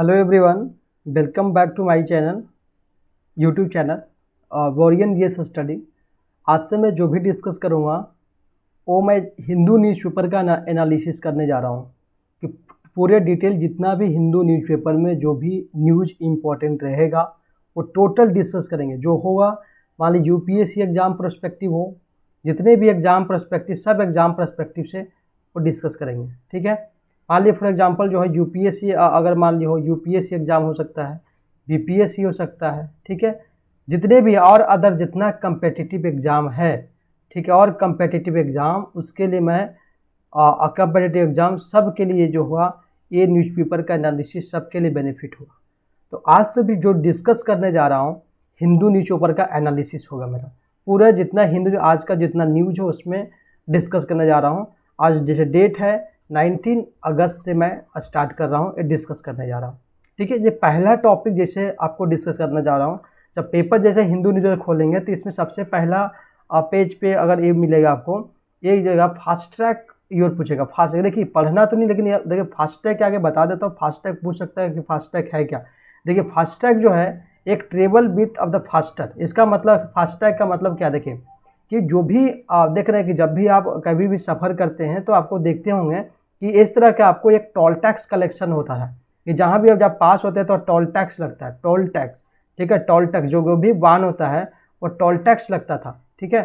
Hello everyone, welcome back to my channel, YouTube channel warrior VS study. आज से मैं जो भी डिस्कस करूँगा वो मैं हिंदू न्यूज़पेपर का एनालिसिस करने जा रहा हूँ कि पूरे डिटेल जितना भी हिंदू न्यूज़पेपर में जो भी न्यूज़ इम्पोर्टेंट रहेगा वो टोटल डिस्कस करेंगे। जो होगा, मान लीजिए यूपीएससी एग्ज़ाम पर्सपेक्टिव हो, जितने भी एग्ज़ाम पर्सपेक्टिव सब एग्ज़ाम पर्सपेक्टिव से वो डिस्कस करेंगे। ठीक है, मान लीजिए फॉर एग्जांपल जो है यूपीएससी, अगर मान ली हो यूपीएससी एग्ज़ाम हो सकता है, बीपीएससी हो सकता है। ठीक है, जितने भी और अदर जितना कम्पिटिटिव एग्ज़ाम है, ठीक है, और कम्पिटिटिव एग्ज़ाम उसके लिए मैं कम्पिटिटिव एग्ज़ाम सब के लिए जो हुआ ये न्यूज़पेपर का एनालिसिस सबके लिए बेनिफिट होगा। तो आज से भी जो डिस्कस करने जा रहा हूँ हिंदू न्यूज़पेपर का एनालिसिस होगा मेरा। पूरा जितना हिंदू आज का जितना न्यूज़ है उसमें डिस्कस करने जा रहा हूँ। आज जैसे डेट है 19 अगस्त से मैं स्टार्ट कर रहा हूँ, ये डिस्कस करने जा रहा हूँ। ठीक है, ये पहला टॉपिक जैसे आपको डिस्कस करने जा रहा हूँ। जब पेपर जैसे हिंदू न्यूज़ खोलेंगे तो इसमें सबसे पहला पेज पे अगर ये मिलेगा आपको, ये जगह फास्ट ट्रैक योर पूछेगा। फास्ट ट्रैक देखिए पढ़ना तो नहीं, लेकिन देखिए फास्ट ट्रैक के आगे बता देता हूँ। फास्ट ट्रैक पूछ सकता है कि फास्ट ट्रैक है क्या। देखिए फास्ट ट्रैक जो है एक travel width of the faster, इसका मतलब फास्ट ट्रैक का मतलब क्या, देखिए कि जो भी देख रहे हैं कि जब भी आप कभी भी सफ़र करते हैं तो आपको देखते होंगे कि इस तरह का आपको एक टोल टैक्स कलेक्शन होता है कि जहाँ भी आप जब पास होते हैं तो टोल टैक्स लगता है, टोल टैक्स। ठीक है, टोल टैक्स जो भी वाहन होता है वो टोल टैक्स लगता था। ठीक है,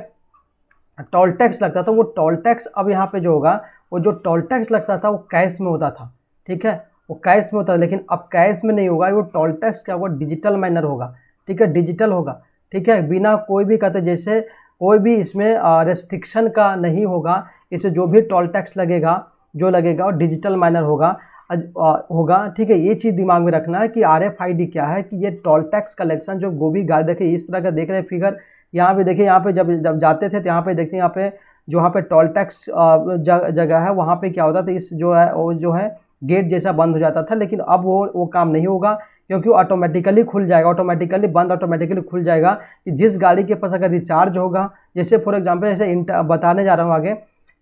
टोल टैक्स लगता था। वो टोल टैक्स अब यहाँ पे जो होगा, वो जो टोल टैक्स लगता था वो कैश में होता था। ठीक है, वो कैश में होता है, लेकिन अब कैश में नहीं होगा, वो टोल टैक्स क्या होगा, डिजिटल मैनर होगा। ठीक है, डिजिटल होगा। ठीक है, बिना कोई भी कहते जैसे कोई भी इसमें रेस्ट्रिक्शन का नहीं होगा। इसमें जो भी टोल टैक्स लगेगा जो लगेगा वो डिजिटल मैनर होगा होगा। ठीक है, ये चीज़ दिमाग में रखना है कि RFID क्या है, कि ये टोल टैक्स कलेक्शन जो गोभी गाड़ी देखिए इस तरह का देख रहे हैं फिगर। यहाँ पे देखिए, यहाँ पे जब जब जाते थे तो यहाँ पे देखते हैं, यहाँ पे जो वहाँ पे टोल टैक्स जगह है वहाँ पे क्या होता था, इस जो है वो जो है गेट जैसा बंद हो जाता था। लेकिन अब वो काम नहीं होगा, क्योंकि वो ऑटोमेटिकली खुल जाएगा, ऑटोमेटिकली बंद ऑटोमेटिकली खुल जाएगा। कि जिस गाड़ी के पास अगर रिचार्ज होगा, जैसे फॉर एग्जांपल जैसे बताने जा रहा हूँ आगे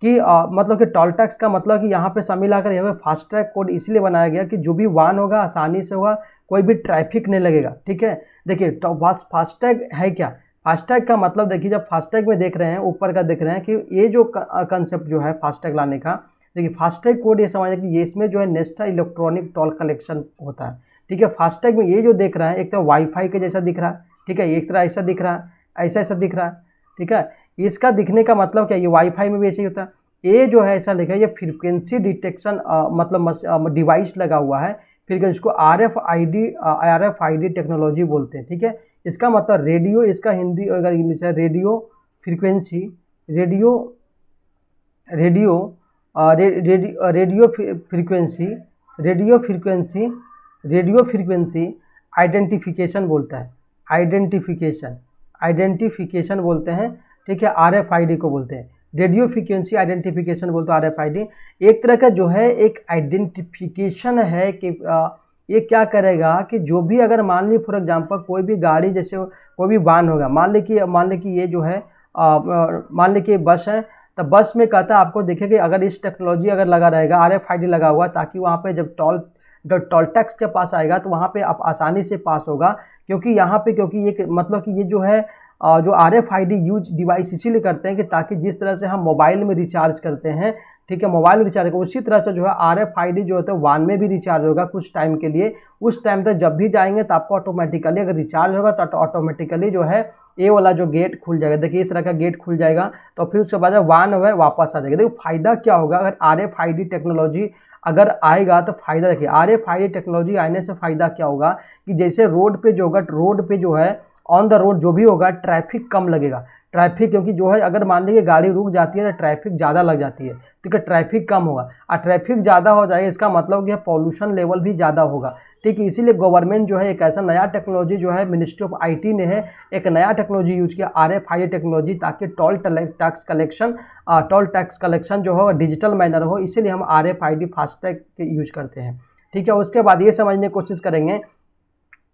कि मतलब कि टोल टैक्स का मतलब कि यहाँ पे शामिल आकर यहाँ पे फास्ट ट्रैक कोड इसलिए बनाया गया कि जो भी वाहन होगा आसानी से होगा, कोई भी ट्रैफिक नहीं लगेगा। ठीक है, देखिए फास्ट टैग है क्या। फास्टैग का मतलब देखिए, जब फास्टैग में देख रहे हैं ऊपर का देख रहे हैं कि ये जो कंसेप्ट जो है फास्टैग लाने का, देखिए फास्टैग कोड ये समझ कि ये इसमें जो है नेशनल इलेक्ट्रॉनिक टोल कलेक्शन होता है। ठीक है, फास्टैग में ये जो देख रहा है एक तो वाईफाई के जैसा दिख रहा है। ठीक है, एक तरह ऐसा दिख रहा है, ऐसा ऐसा दिख रहा है। ठीक है, इसका दिखने का मतलब क्या, ये वाईफाई में भी ऐसे ही होता है। ये जो है ऐसा लिखा है, ये फ्रीक्वेंसी डिटेक्शन मतलब डिवाइस लगा हुआ है। फिर इसको RFID टेक्नोलॉजी बोलते हैं। ठीक है, इसका मतलब रेडियो, इसका हिंदी अगर इंग्लिश है radio frequency, radio radio radio frequency, radio frequency, radio frequency identification बोलता है। आइडेंटिफिकेशन, आइडेंटिफिकेशन बोलते हैं। ठीक है, RFID को बोलते हैं, रेडियो फ्रीक्वेंसी आइडेंटिफिकेशन बोलते हैं RFID। एक तरह का जो है एक आइडेंटिफिकेशन है कि ये क्या करेगा कि जो भी अगर मान ली फॉर एग्जांपल कोई भी गाड़ी जैसे कोई भी वाहन होगा, मान ली कि ये जो है मान ली कि बस है, तो बस में कहता है आपको देखे कि अगर इस टेक्नोलॉजी अगर लगा रहेगा RFID लगा हुआ, ताकि वहाँ पे जब टोल टैक्स के पास आएगा तो वहाँ पे आप आसानी से पास होगा। क्योंकि यहाँ पे क्योंकि ये मतलब कि ये जो है जो RFID यूज डिवाइस इसीलिए करते हैं कि ताकि जिस तरह से हम मोबाइल में रिचार्ज करते हैं, ठीक है, मोबाइल में रिचार्ज उसी तरह से जो है RFID जो होता है वाहन में भी रिचार्ज होगा कुछ टाइम के लिए। उस टाइम तक जब भी जाएंगे तो आपको ऑटोमेटिकली अगर रिचार्ज होगा तो ऑटोमेटिकली जो है ये वाला जो गेट खुल जाएगा। देखिए इस तरह का गेट खुल जाएगा, तो फिर उसके बाद वाहन है वापस आ जाएगा। देखो फायदा क्या होगा अगर RFID टेक्नोलॉजी अगर आएगा तो फायदा देखिए, RFID टेक्नोलॉजी आने से फायदा क्या होगा कि जैसे रोड पे जो होगा, रोड पे जो है ऑन द रोड जो भी होगा ट्रैफिक कम लगेगा। ट्रैफिक क्योंकि जो है अगर मान लीजिए गाड़ी रुक जाती है तो ट्रैफिक ज़्यादा लग जाती है। ठीक है, ट्रैफिक कम होगा और ट्रैफिक ज़्यादा हो जाएगा, इसका मतलब कि पॉल्यूशन लेवल भी ज़्यादा होगा। ठीक है, इसीलिए गवर्नमेंट जो है एक ऐसा नया टेक्नोलॉजी जो है मिनिस्ट्री ऑफ IT ने है एक नया टेक्नोलॉजी यूज किया RFID टेक्नोलॉजी, ताकि टोल टैक्स कलेक्शन जो हो डिजिटल मैनर हो। इसीलिए हम RFID फास्टैग यूज करते हैं। ठीक है, उसके बाद ये समझने की कोशिश करेंगे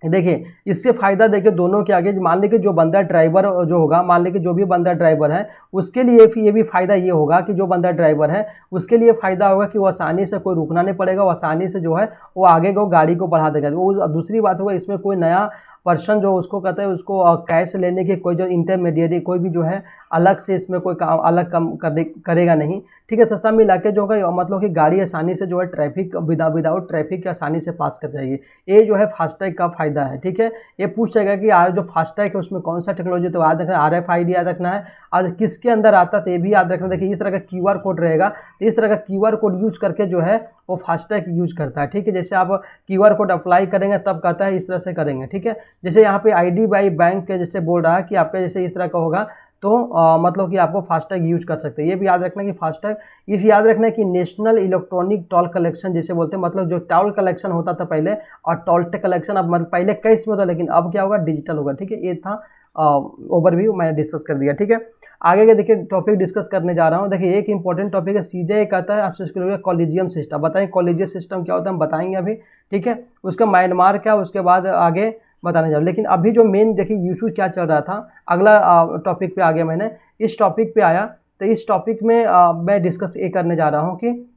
देखिए इससे फायदा देखिए दोनों के आगे, मान लीजिए जो बंदा ड्राइवर जो होगा, मान लीजिए जो भी बंदा ड्राइवर है उसके लिए ये भी फायदा ये होगा कि जो बंदा ड्राइवर है उसके लिए फायदा होगा कि वो आसानी से, कोई रुकना नहीं पड़ेगा, वो आसानी से जो है वो आगे को गाड़ी को बढ़ा देगा। वो दूसरी बात होगा, इसमें कोई नया पर्सन जो उसको कहते हैं उसको कैश लेने के कोई जो इंटरमीडिएट कोई भी जो है अलग से इसमें कोई काम अलग काम करेगा नहीं। ठीक है, तो सब मिला के जो होगा मतलब कि गाड़ी आसानी से जो है ट्रैफिक विदाउट ट्रैफिक के आसानी से पास कर जाएगी। ये जो है फास्टैग का फायदा है। ठीक है, ये पूछ जाएगा कि यार जो फास्टैग है उसमें कौन सा टेक्नोलॉजी, तो याद रखना RFID याद रखना है, और किसके अंदर आता है तो ये भी याद रखना। देखिए इस तरह का QR कोड रहेगा, तो इस तरह का QR कोड यूज करके जो है वो फास्टैग यूज करता है। ठीक है, जैसे आप QR कोड अप्लाई करेंगे तब कहता है इस तरह से करेंगे। ठीक है, जैसे यहाँ पे ID बाई बैंक के जैसे बोल रहा है कि आपका जैसे इस तरह का होगा तो मतलब कि आपको फास्टैग यूज कर सकते हैं। ये भी याद रखना कि फास्टैग इस याद रखना कि नेशनल इलेक्ट्रॉनिक टोल कलेक्शन जिसे बोलते हैं, मतलब जो टोल कलेक्शन होता था पहले और टोल कलेक्शन अब पहले कैश में होता, लेकिन अब क्या होगा डिजिटल होगा। ठीक है, ये था ओवरव्यू मैंने डिस्कस कर दिया। ठीक है, आगे के देखिए टॉपिक डिस्कस करने जा रहा हूँ। देखिए एक इंपॉर्टेंट टॉपिक है CJ कहता है आपसे कॉलेजियम सिस्टम। बताएं कॉलेजियम सिस्टम क्या होता है, हम बताएंगे अभी। ठीक है, उसका म्यांमार क्या, उसके बाद आगे बताने जा, लेकिन अभी जो मेन देखिए इशू क्या चल रहा था, अगला टॉपिक पे आ गया, मैंने इस टॉपिक पे आया। तो इस टॉपिक में मैं डिस्कस ये करने जा रहा हूँ कि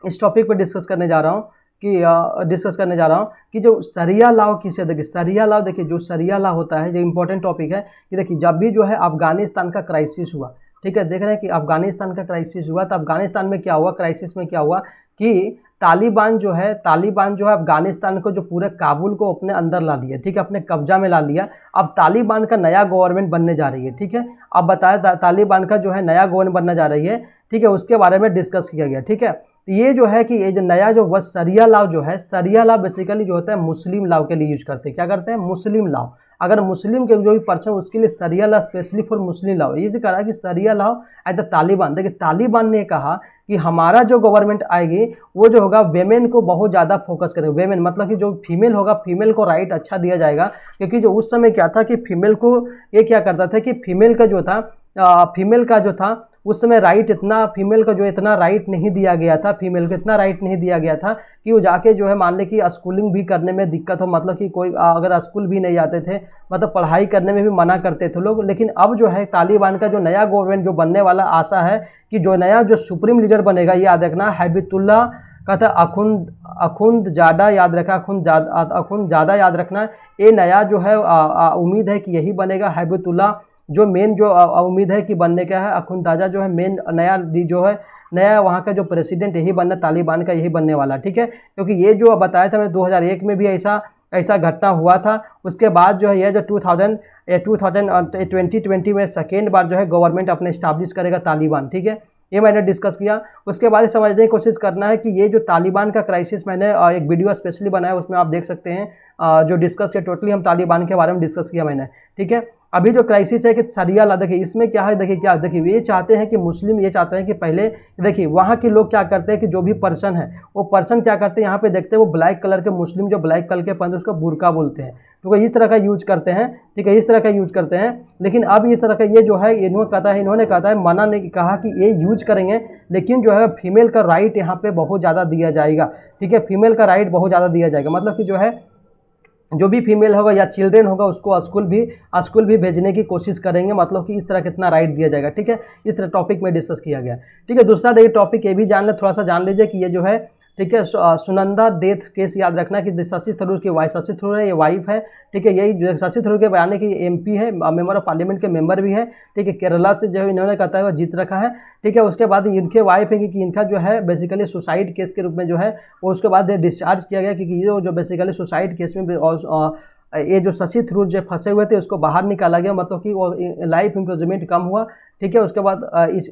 इस टॉपिक पे डिस्कस करने जा रहा हूँ कि जो शरिया लॉ किसे, देखिए शरिया लॉ, देखिए जो शरिया लॉ होता है जो इंपॉर्टेंट टॉपिक है कि देखिए जब भी जो है अफगानिस्तान का क्राइसिस हुआ, ठीक है, देख रहे हैं कि अफगानिस्तान का क्राइसिस हुआ, तो अफगानिस्तान में क्या हुआ, क्राइसिस में क्या हुआ कि तालिबान जो है अफगानिस्तान को जो पूरे काबुल को अपने अंदर ला लिया। ठीक है, अपने कब्जा में ला लिया। अब तालिबान का नया गवर्नमेंट बनने जा रही है। ठीक है, अब बताया तालिबान का जो है नया गवर्नमेंट बनने जा रही है। ठीक है, उसके बारे में डिस्कस किया गया। ठीक है, तो ये जो है कि ये जो नया जो वह शरिया लॉ जो है, शरिया लॉ बेसिकली जो होता है मुस्लिम लॉ के लिए यूज करते हैं। क्या करते हैं, मुस्लिम लॉ। अगर मुस्लिम के जो भी पर्सन उसके लिए sharia law specially for Muslim law, ये कहा कि sharia law at the Taliban. देखिए तालिबान ने कहा कि हमारा जो गवर्नमेंट आएगी वो जो होगा वेमेन को बहुत ज़्यादा फोकस करेगा। वेमेन मतलब कि जो फीमेल होगा, फीमेल को राइट अच्छा दिया जाएगा, क्योंकि जो उस समय क्या था कि फीमेल को ये क्या करता था कि फीमेल का जो था उस समय राइट इतना, फीमेल को जो इतना राइट नहीं दिया गया था, फीमेल को इतना राइट नहीं दिया गया था कि वो जाके जो है मान ले कि स्कूलिंग भी करने में दिक्कत हो, मतलब कि कोई अगर स्कूल भी नहीं जाते थे, मतलब पढ़ाई करने में भी मना करते थे लोग। लेकिन अब जो है तालिबान का जो नया गवर्नमेंट जो बनने वाला, आशा है कि जो नया जो सुप्रीम लीडर बनेगा, ये याद रखना हैबितुल्ला का था, अखुंद ज़्यादा याद रखा, अखुंद ज़्यादा याद रखना। ये नया जो है उम्मीद है कि यही बनेगा हैबितुल्ला। जो मेन जो उम्मीद है कि बनने का है अखुंदाजा जो है मेन नया वहाँ का जो प्रेसिडेंट यही बनना, तालिबान का यही बनने वाला। ठीक है, क्योंकि ये जो बताया था मैं 2001 में भी ऐसा घटना हुआ था। उसके बाद जो है ये जो 2020 में सेकेंड बार जो है गवर्नमेंट अपने इस्टाब्लिश करेगा तालिबान। ठीक है, ये मैंने डिस्कस किया। उसके बाद समझने की कोशिश करना है कि ये जो तालिबान का क्राइसिस, मैंने एक वीडियो स्पेशली बनाया, उसमें आप देख सकते हैं जो डिस्कस किया, टोटली हम तालिबान के बारे में डिस्कस किया मैंने। ठीक है, अभी जो क्राइसिस है कि शरिया लॉ, देखिए इसमें क्या है, देखिए ये चाहते हैं कि मुस्लिम ये चाहते हैं कि पहले देखिए वहाँ के लोग क्या करते हैं कि जो भी पर्सन है वो पर्सन क्या करते हैं, यहाँ पे देखते हैं वो ब्लैक कलर के मुस्लिम जो ब्लैक कलर के पहनते उसको बुर्का बोलते हैं, तो इस तरह का यूज करते हैं। ठीक है, इस तरह का यूज करते हैं। लेकिन अब इस तरह का ये जो है इन्होंने कहा है मना नहीं कहा कि ये यूज करेंगे, लेकिन जो है फीमेल का राइट यहाँ पे बहुत ज़्यादा दिया जाएगा। ठीक है, फीमेल का राइट बहुत ज़्यादा दिया जाएगा, मतलब कि जो है जो भी फीमेल होगा या चिल्ड्रेन होगा उसको स्कूल भी भेजने की कोशिश करेंगे, मतलब कि इस तरह कितना राइट दिया जाएगा। ठीक है, इस तरह टॉपिक में डिस्कस किया गया। ठीक है, दूसरा देखिए टॉपिक ये भी जान ले, थोड़ा सा जान लीजिए कि ये जो है, ठीक है, सुनंदा डेथ केस याद रखना कि शशि थरूर की वाइफ, शशि थरूर है ये वाइफ है। ठीक है, यही शशि थरूर के बयान है कि MP है, मेंबर ऑफ पार्लियामेंट के मेंबर भी है। ठीक है, केरला से जो है इन्होंने कहता है वह जीत रखा है। ठीक है, उसके बाद इनके वाइफ है कि इनका जो है बेसिकली सुसाइड केस के रूप में जो है वो उसके बाद डिस्चार्ज किया गया, क्योंकि ये जो बेसिकली सुसाइड केस में ये जो शशि थरूर जो फंसे हुए थे उसको बाहर निकाला गया, मतलब कि वो लाइफ इम्प्रिजनमेंट कम हुआ। ठीक है, उसके बाद इस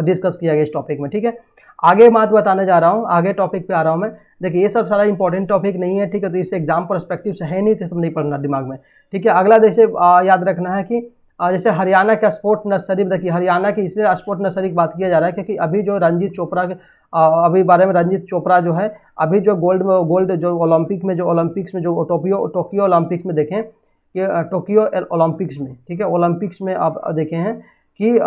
डिस्कस किया गया इस टॉपिक में। ठीक है, आगे बात बताने जा रहा हूँ, आगे टॉपिक पे आ रहा हूँ मैं। देखिए ये सब सारा इंपॉर्टेंट टॉपिक नहीं है। ठीक है, तो इससे एग्जाम पर्सपेक्टिव से है नहीं, तो सब नहीं पढ़ना दिमाग में। ठीक है, अगला जैसे याद रखना है कि जैसे हरियाणा का स्पोर्ट नर्सरी, देखिए हरियाणा की इसलिए स्पोर्ट नर्सरी की बात किया जा रहा है क्योंकि अभी जो रंजीत चोपड़ा के अभी बारे में, रंजीत चोपड़ा जो है अभी जो गोल्ड जो ओलंपिक्स में जो टोक्यो ओलंपिक्स में देखें कि टोक्यो ओलंपिक्स में, ठीक है, ओलंपिक्स में आप देखे हैं कि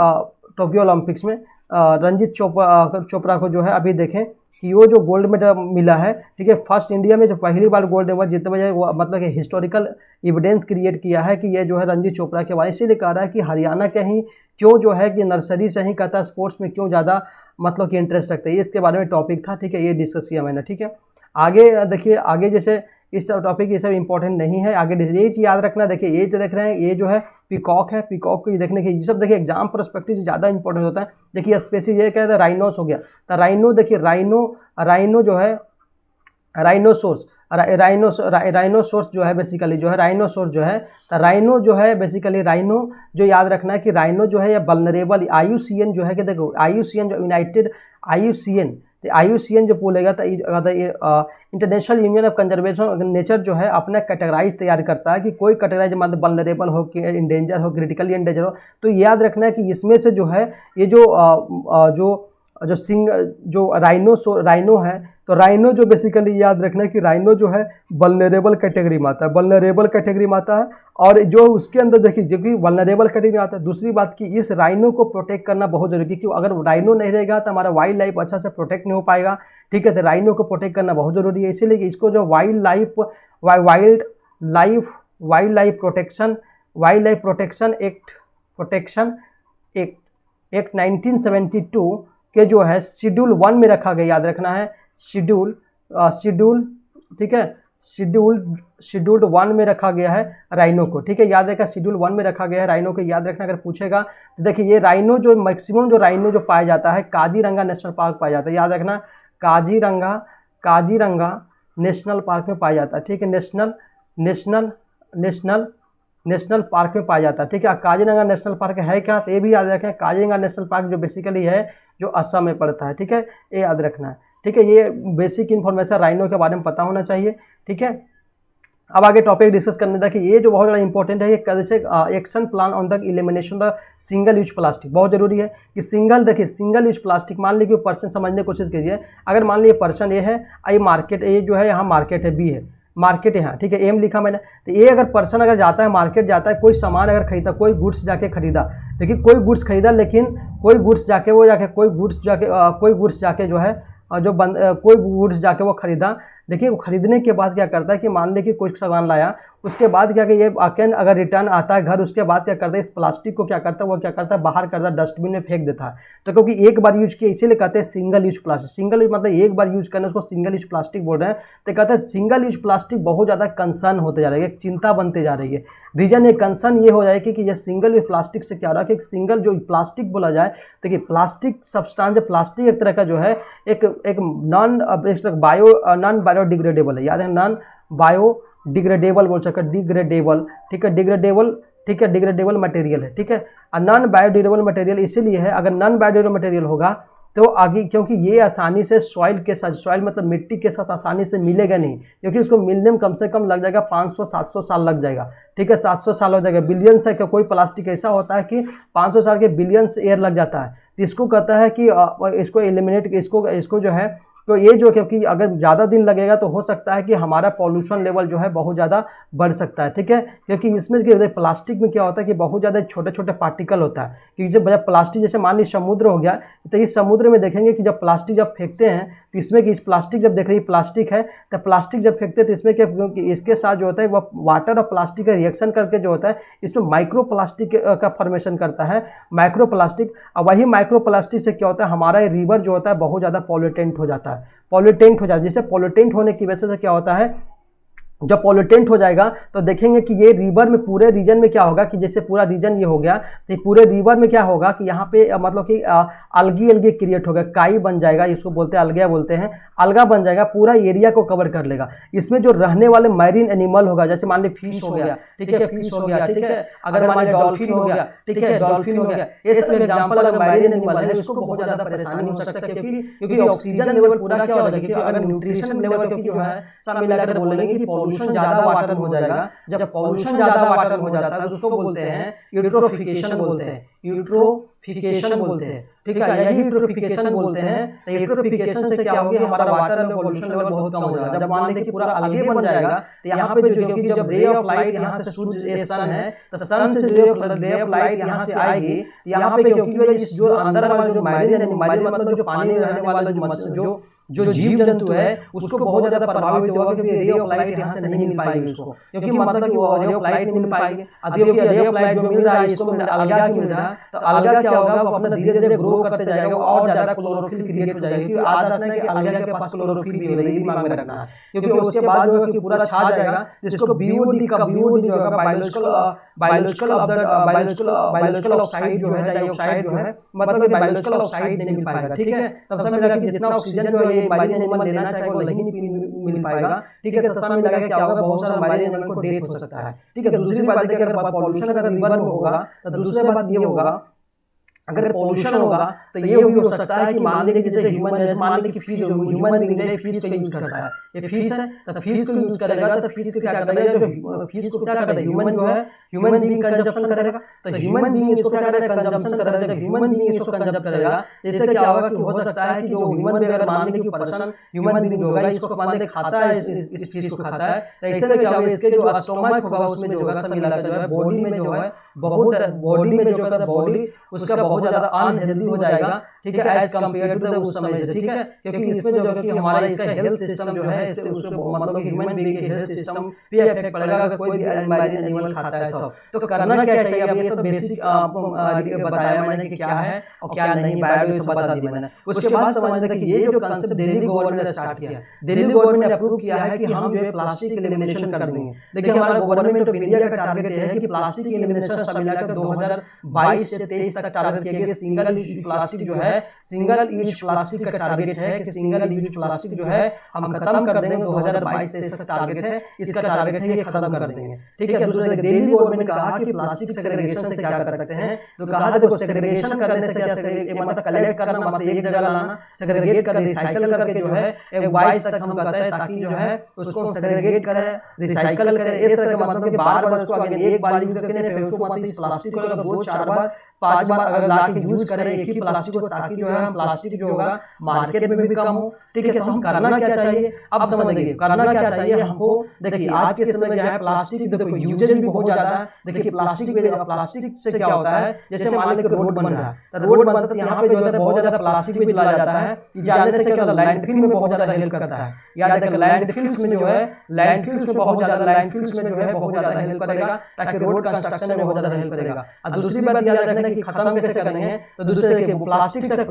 टोक्यो ओलंपिक्स में रंजीत चोपड़ा को जो है अभी देखें कि वो जो गोल्ड मेडल मिला है, ठीक है, फर्स्ट इंडिया में जो पहली बार गोल्ड मेडल जीतने वजह वो मतलब कि हिस्टोरिकल एविडेंस क्रिएट किया है कि ये जो है रणजीत चोपड़ा के बारे में। इसीलिए कह रहा है कि हरियाणा के ही क्यों जो है कि नर्सरी से ही कहता है स्पोर्ट्स में क्यों ज़्यादा मतलब कि इंटरेस्ट रखते हैं, इसके बारे में टॉपिक था, ठीक है, ये डिस्कस किया मैंने, ठीक है। आगे देखिए, आगे जैसे इस टॉपिक ये सब इंपॉर्टेंट नहीं है, आगे ये चीज़ याद रखना। देखिए ये जो देख रहे हैं ये जो है पीकॉक है, पीकॉक को ये देखने के ये सब देखिए एग्जाम परस्पेक्टिव से ज़्यादा इंपॉर्टेंट होता है। देखिए स्पेसिस ये कहते हैं राइनोस हो गया, तो राइनो देखिए राइनो जो है राइनोसोर्स राइनोसोर्स जो है बेसिकली जो है राइनोसोर्स जो है, तो राइनो जो है बेसिकली राइनो जो याद रखना है कि राइनो जो है ये वल्नरेबल IUCN जो है कि देखो IUCN जो यूनाइटेड IUCN जो बोलेगा तो international union of conservation nature जो है अपना कैटेगराइज तैयार करता है कि कोई कैटेगराइज मतलब वल्नरेबल हो कि इंडेंजर हो, क्रिटिकली इंडेंजर हो। तो याद रखना है कि इसमें से जो है ये जो राइनो है, तो राइनो जो बेसिकली याद रखना है कि राइनो जो है वल्नरेबल कैटेगरी में आता है, वल्नरेबल कैटेगरी में आता है। और जो उसके अंदर देखिए जो कि वल्नरेबल कैटेगरी में आता है, दूसरी बात कि इस राइनो को प्रोटेक्ट करना बहुत जरूरी है, क्योंकि अगर राइनो नहीं रहेगा तो हमारा वाइल्ड लाइफ अच्छा से प्रोटेक्ट नहीं हो पाएगा, ठीक है। तो राइनो को प्रोटेक्ट करना बहुत जरूरी है, इसीलिए इसको जो वाइल्ड लाइफ प्रोटेक्शन एक्ट 1972 के जो है शेड्यूल 1 में रखा गया, याद रखना है शेड्यूल ठीक है, शेड्यूल्ड 1 में रखा गया है राइनो को, ठीक है, याद रखा शेड्यूल 1 में रखा गया है राइनो को, याद रखना। अगर पूछेगा तो देखिए ये राइनो जो मैक्सिमम जो राइनो जो पाया जाता है काजीरंगा नेशनल पार्क पाया जाता है, याद रखना काजीरंगा नेशनल पार्क में पाया जाता है, ठीक है, नेशनल पार्क में पाया जाता है, ठीक है। काजीरंगा नेशनल पार्क है क्या, तो ये भी याद रखें, काजीरंगा नेशनल पार्क जो बेसिकली है जो असम में पड़ता है, ठीक है, ये याद रखना है, ठीक है। ये बेसिक इन्फॉर्मेशन राइनो के बारे में पता होना चाहिए, ठीक है। अब आगे टॉपिक डिस्कस करने था कि ये जो बहुत ज़्यादा इंपॉर्टेंट है, ये कैसे action plan on the elimination the single use plastic, बहुत जरूरी है कि सिंगल यूज प्लास्टिक, मान लीजिए पर्सन समझने की कोशिश कीजिए, अगर मान लीजिए पर्सन ये है, ये मार्केट, ये जो है यहाँ मार्केट है, बी है मार्केट यहाँ, ठीक है, एम लिखा मैंने, तो ये अगर पर्सन अगर जाता है मार्केट जाता है, कोई सामान अगर खरीदा, कोई गुड्स जाके खरीदा, देखिए कोई गुड्स खरीदा, लेकिन कोई गुड्स जाके जो है कोई गुड्स जाके वो खरीदा, देखिए वो खरीदने के बाद क्या करता है कि मान लीजिए कि कोई सामान लाया, उसके बाद क्या कि ये अगर रिटर्न आता है घर, उसके बाद क्या करता है इस प्लास्टिक को क्या करता है, वो क्या करता है बाहर करता है, डस्टबिन में फेंक देता है। तो क्योंकि एक बार यूज किया इसीलिए कहते हैं single use plastic, single use मतलब एक बार यूज करना, उसको सिंगल यूज प्लास्टिक बोल रहे हैं। तो कहते हैं सिंगल यूज प्लास्टिक बहुत ज़्यादा कंसर्न होते जा रही है, एक चिंता बनते जा रही है। रीजन ये कंसर्न ये हो जाएगी कि ये सिंगल यूज प्लास्टिक से क्या हो रहा है कि सिंगल जो प्लास्टिक बोला जाए, देखिए प्लास्टिक सब्सटेंस, प्लास्टिक एक तरह का जो है एक नॉन बायोडिग्रेडेबल है, याद है, नॉन बायोडिग्रेडेबल बोल सकते, डिग्रेडेबल, ठीक है, डिग्रेडेबल मटेरियल है, ठीक है। नॉन बायोडिग्रेडेबल मटेरियल इसीलिए है, अगर नॉन बायोडिग्रेडेबल मटेरियल होगा तो आगे, क्योंकि ये आसानी से सॉइल के साथ, सॉइल मतलब मिट्टी के साथ आसानी से मिलेगा नहीं, क्योंकि उसको मिलने में कम से कम लग जाएगा 500-700 साल लग जाएगा, ठीक है, 700 साल हो जाएगा। बिलियंस है, कोई प्लास्टिक ऐसा होता है कि 500 साल के बिलियंस ईयर लग जाता है, तो इसको कहता है कि इसको एलिमिनेट, इसको जो है, तो ये जो क्योंकि अगर ज़्यादा दिन लगेगा तो हो सकता है कि हमारा पॉल्यूशन लेवल जो है बहुत ज़्यादा बढ़ सकता है, ठीक है, क्योंकि इसमें क्या प्लास्टिक में क्या होता है कि बहुत ज़्यादा छोटे छोटे पार्टिकल होता है, कि जब प्लास्टिक जैसे मान लीजिए समुद्र हो गया, तो इस समुद्र में देखेंगे कि जब प्लास्टिक जब फेंकते हैं तो इसमें कि इस प्लास्टिक जब देख रही प्लास्टिक है, तो प्लास्टिक जब फेंकते हैं तो इसमें क्या, क्योंकि इसके साथ जो होता है वह वाटर और प्लास्टिक का रिएक्शन करके जो होता है इसमें माइक्रो प्लास्टिक का फॉर्मेशन करता है, माइक्रो प्लास्टिक। और वही माइक्रो प्लास्टिक से क्या होता है हमारा रिवर जो होता है बहुत ज़्यादा पॉल्यूटेंट हो जाता है, जैसे पॉल्यूटेंट होने की वजह से क्या होता है, जब पॉल्यूटेंट हो जाएगा तो देखेंगे कि ये रिवर में पूरे रीजन में क्या होगा कि जैसे पूरा रीजन ये हो गया, तो पूरे रिवर में क्या होगा कि यहाँ पे मतलब कि अलगी क्रिएट होगा, काई बन जाएगा, इसको बोलते हैं अलगिया बोलते हैं, अलगा बन जाएगा, पूरा एरिया को कवर कर लेगा। इसमें जो रहने वाले मैरीन एनिमल होगा, जैसे मान ली फिश हो गया, ठीक है, फिश हो गया, ठीक है, अगर मान ली डॉल्फिन हो गया, ठीक है, डॉल्फिन हो गया, ये सब एग्जाम्पल अगर मैरीन एनिमल है इसको बहुत ज्यादा परेशानी हो सकता है, क्योंकि ऑक्सीजन लेवल पूरा क्या हो जाएगा, क्योंकि अगर न्यूट्रिशन लेवल क्योंकि जो है सब मिलाकर बोलेंगे कि पॉल्यूशन ज्यादा वाटर हो जाएगा, जब पॉल्यूशन ज्यादा वाटर हो जाता है तो उसको बोलते हैं यूट्रोफिकेशन बोलते हैं, यूट्रोफिकेशन बोलते हैं, ठीक है, यही यूट्रोफिकेशन बोलते हैं। तो यूट्रोफिकेशन से क्या होगा हमारा वाटर लेवल पॉल्यूशन लेवल बहुत कम हो जाएगा। जब मान लीजिए कि पूरा अलगे बन जाएगा तो यहाँ पे जो, क्योंकि जब रे ऑफ लाइट यहाँ से सूर्य सन है, तो सन से जो रे ऑफ लाइट यहाँ से आएगी, यहाँ पे क्योंकि जो अंदर वाला जो मैरीन मतलब जो पानी में रहने वाला जो जो जीव जंतु है उसको बहुत ज्यादा प्रभावित होगा, क्योंकि रे ऑफ लाइट यहाँ से नहीं मिल पाएगी उसको, क्योंकि मतलब कि वो रे ऑफ लाइट नहीं मिल पाएगी। अब रे ऑफ लाइट जो मिल रहा है इसको मिल रहा है, अलगा की मिल रहा है, तो अलगा क्या होगा, वो अपना धीरे धीरे ग्रो करते जाएगा और ज्यादा क्लोरोफिल क्रिएट हो जाएगी। क्योंकि याद रखना है कि अलगा के पास क्लोरोफिल भी होता है, दिमाग में रखना है, क्योंकि उसके बाद जो है कि पूरा छा जाएगा, जिसको बीओडी का बीओडी जो होगा बायोलॉजिकल ऑक्साइड जो है, डाइऑक्साइड जो है, मतलब बायोलॉजिकल ऑक्साइड नहीं मिल पाएगा। ठीक है, तब समझ लगा कि जितना ऑक्सीजन जो है मारीन एनिमल लेना चाहे वो नहीं मिल पाएगा। ठीक है, तो समझ लगा क्या होगा, बहुत सारा मारीन एनिमल को डेथ हो सकता है। ठीक है, दूसरी बात है कि अगर पॉल्यूशन अगर रिवर में होगा तो दूसरी बात ये होगा, अगर पॉल्यूशन होगा तो ये भी हो सकता है कि मान लीजिए जैसे मान लीजिए कि फिश ह्यूमन बीइंग है, फिश को यूज करता है, ये फिश है तो फिश को यूज करेगा, तो फिश को क्या करेगा, जो फिश को क्या करेगा, ह्यूमन जो है ह्यूमन बीइंग कंजप्शन करेगा, तो ह्यूमन बीइंग इसको क्या करेगा, कंजप्शन करेगा। जब ह्यूमन बीइंग इसको कंजप्ट करेगा, इससे क्या होगा कि हो सकता है कि जो ह्यूमन भी अगर मान लीजिए कि पर्सन ह्यूमन बीइंग होगा, इसको मान लीजिए खाता है, इस फिश को खाता है, तो ऐसे में क्या होगा, इसके जो स्टोमक होगा उसमें जो होगा सब मिला जो है बॉडी में जो है बहुत बॉडी में जो है बॉडी उसका बहुत ज्यादा अनहेल्दी हो जाएगा। ठीक है, एज कम्पेयर टू उस समय से। ठीक है, क्योंकि इसमें जो है कि हमारा इसका हेल्थ सिस्टम जो है उसको मतलब ह्यूमन बीइंग के हेल्थ सिस्टम पे इफेक्ट पड़ेगा अगर कोई भी मैरीन एनिमल खाता है तो करना क्या चाहिए। अब ये तो बेसिक बताया मैंने कि क्या है और क्या नहीं, बायोलॉजी से बता दी मैंने। उसके बाद समझना कि ये जो कांसेप्ट दिल्ली गवर्नमेंट ने स्टार्ट किया, दिल्ली गवर्नमेंट ने अप्रूव किया है कि हम जो है प्लास्टिक एलिमिनेशन कर देंगे। देखिए हमारा गवर्नमेंट ऑफ इंडिया का टारगेट है कि प्लास्टिक एलिमिनेशन सब मिलाकर 2022 से 23 तक टारगेट किया गया। सिंगल यूज प्लास्टिक जो है, सिंगल यूज प्लास्टिक का टारगेट है कि सिंगल यूज प्लास्टिक जो है हम खत्म कर देंगे 2022-23 तक टारगेट है, इसका टारगेट है ये खत्म कर देंगे। ठीक है, दूसरे दिल्ली गवर्नमेंट ने कहा कि प्लास्टिक सेग्रीगेशन से क्या कर सकते हैं, तो कहा देखो सेग्रीगेशन करने से क्या मतलब कलेक्ट करना, मतलब एक जगह लाना, सेग्रीगेट कर रिसाइकल करके जो है एक 22 तक हम कहते हैं ताकि जो है उसको सेग्रीगेट करें, रिसाइकल करें। इस तरह का मतलब कि बार बार उसको अगर एक बार यूज करके फिर उसको मतलब इस प्लास्टिक को अगर 2-4 बार 5 बार अगर ला के यूज करें एक ही प्लास्टिक को, ताकि जो है हम प्लास्टिक जो होगा मार्केट में भी कम हो। ठीक है, तो हम करना क्या चाहिए, अब समझ लीजिए करना क्या चाहिए हमको। देखिए आज के समय जो है प्लास्टिक देखो यूजेज भी बहुत ज्यादा है। देखिए प्लास्टिक से क्या होता है, जैसे मान लीजिए रोड बन रहा है, तो रोड बनता है यहाँ पे जो है बहुत ज्यादा प्लास्टिक भी डाला जाता है। ये जानने से क्या होता है, लैंडफिल में बहुत ज्यादा हेल्प करता है। याद रखिए लैंडफिल्स में जो है लैंडफिल्स में बहुत ज्यादा लैंडफिल्स में जो है बहुत ज्यादा हेल्प करेगा, ताकि रोड कंस्ट्रक्शन में बहुत ज्यादा हेल्प करेगा। और दूसरी बात याद रखना कि खत्म कैसे करेंगे, तो दूसरे के प्लास्टिक जैसे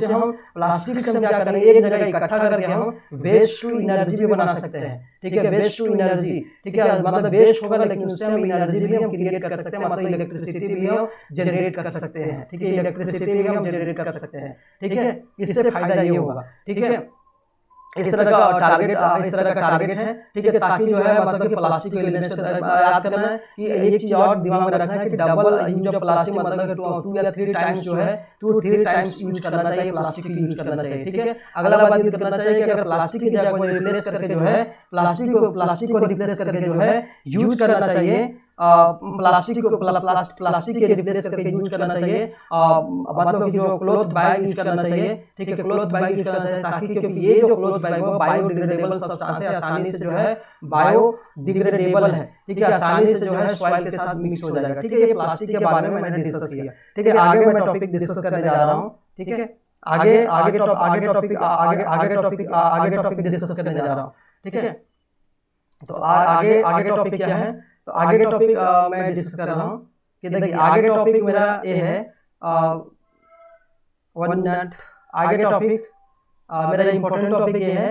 हम प्लास्टिक से क्या करेंगे, एक जगह इकट्ठा करके हम वेस्ट टू एनर्जी भी बना सकते हैं। ठीक है, वेस्ट टू एनर्जी। ठीक है, मतलब वेस्ट होगा लेकिन उससे हम एनर्जी भी हम क्रिएट कर सकते हैं, मतलब इलेक्ट्रिसिटी भी हम जनरेट कर सकते हैं। ठीक है, इलेक्ट्रिसिटी भी हम जनरेट कर सकते हैं। ठीक है, इससे फायदा ये होगा। ठीक है, इस तरह का टारगेट है। ठीक है, ताकि जो है मतलब कि प्लास्टिक को एलिमिनेट याद करना है कि एक चीज और दिमाग में रखना है कि डबल यूज ऑफ प्लास्टिक मतलब 2 या 3 टाइम्स जो है 2-3 टाइम्स यूज करना चाहिए, प्लास्टिक यूज करना चाहिए। ठीक है, अगला बात ये करना चाहिए कि अगर प्लास्टिक की जगह को रिप्लेस करके जो है प्लास्टिक को रिप्लेस करके जो है यूज करना चाहिए, प्लास्टिक के रिप्लेस करके यूज करना चाहिए, मतलब कि जो क्लॉथ बैग यूज करना चाहिए। ठीक है, क्लॉथ बैग यूज करना चाहिए ताकि क्योंकि ये जो क्लॉथ बैग है बायोडिग्रेडेबल सब्सटेंस है, आसानी से जो है बायोडिग्रेडेबल है। ठीक है, आसानी से जो है सॉइल के साथ मिक्स हो जाएगा। ठीक है, ये प्लास्टिक के बारे में मैंने डिस्कस किया। ठीक है, आगे मैं टॉपिक डिस्कस करने जा रहा हूँ। ठीक है, आगे टॉपिक डिस्कस करने जा रहा हूँ। ठीक है, तो आगे टॉपिक क्या है, तो आगे टॉपिक मैं डिस्कस कर रहा हूँ कि देखिए आगे टॉपिक मेरा ये है 1 मिनट। आगे टॉपिक मेरा इंपॉर्टेंट टॉपिक ये है,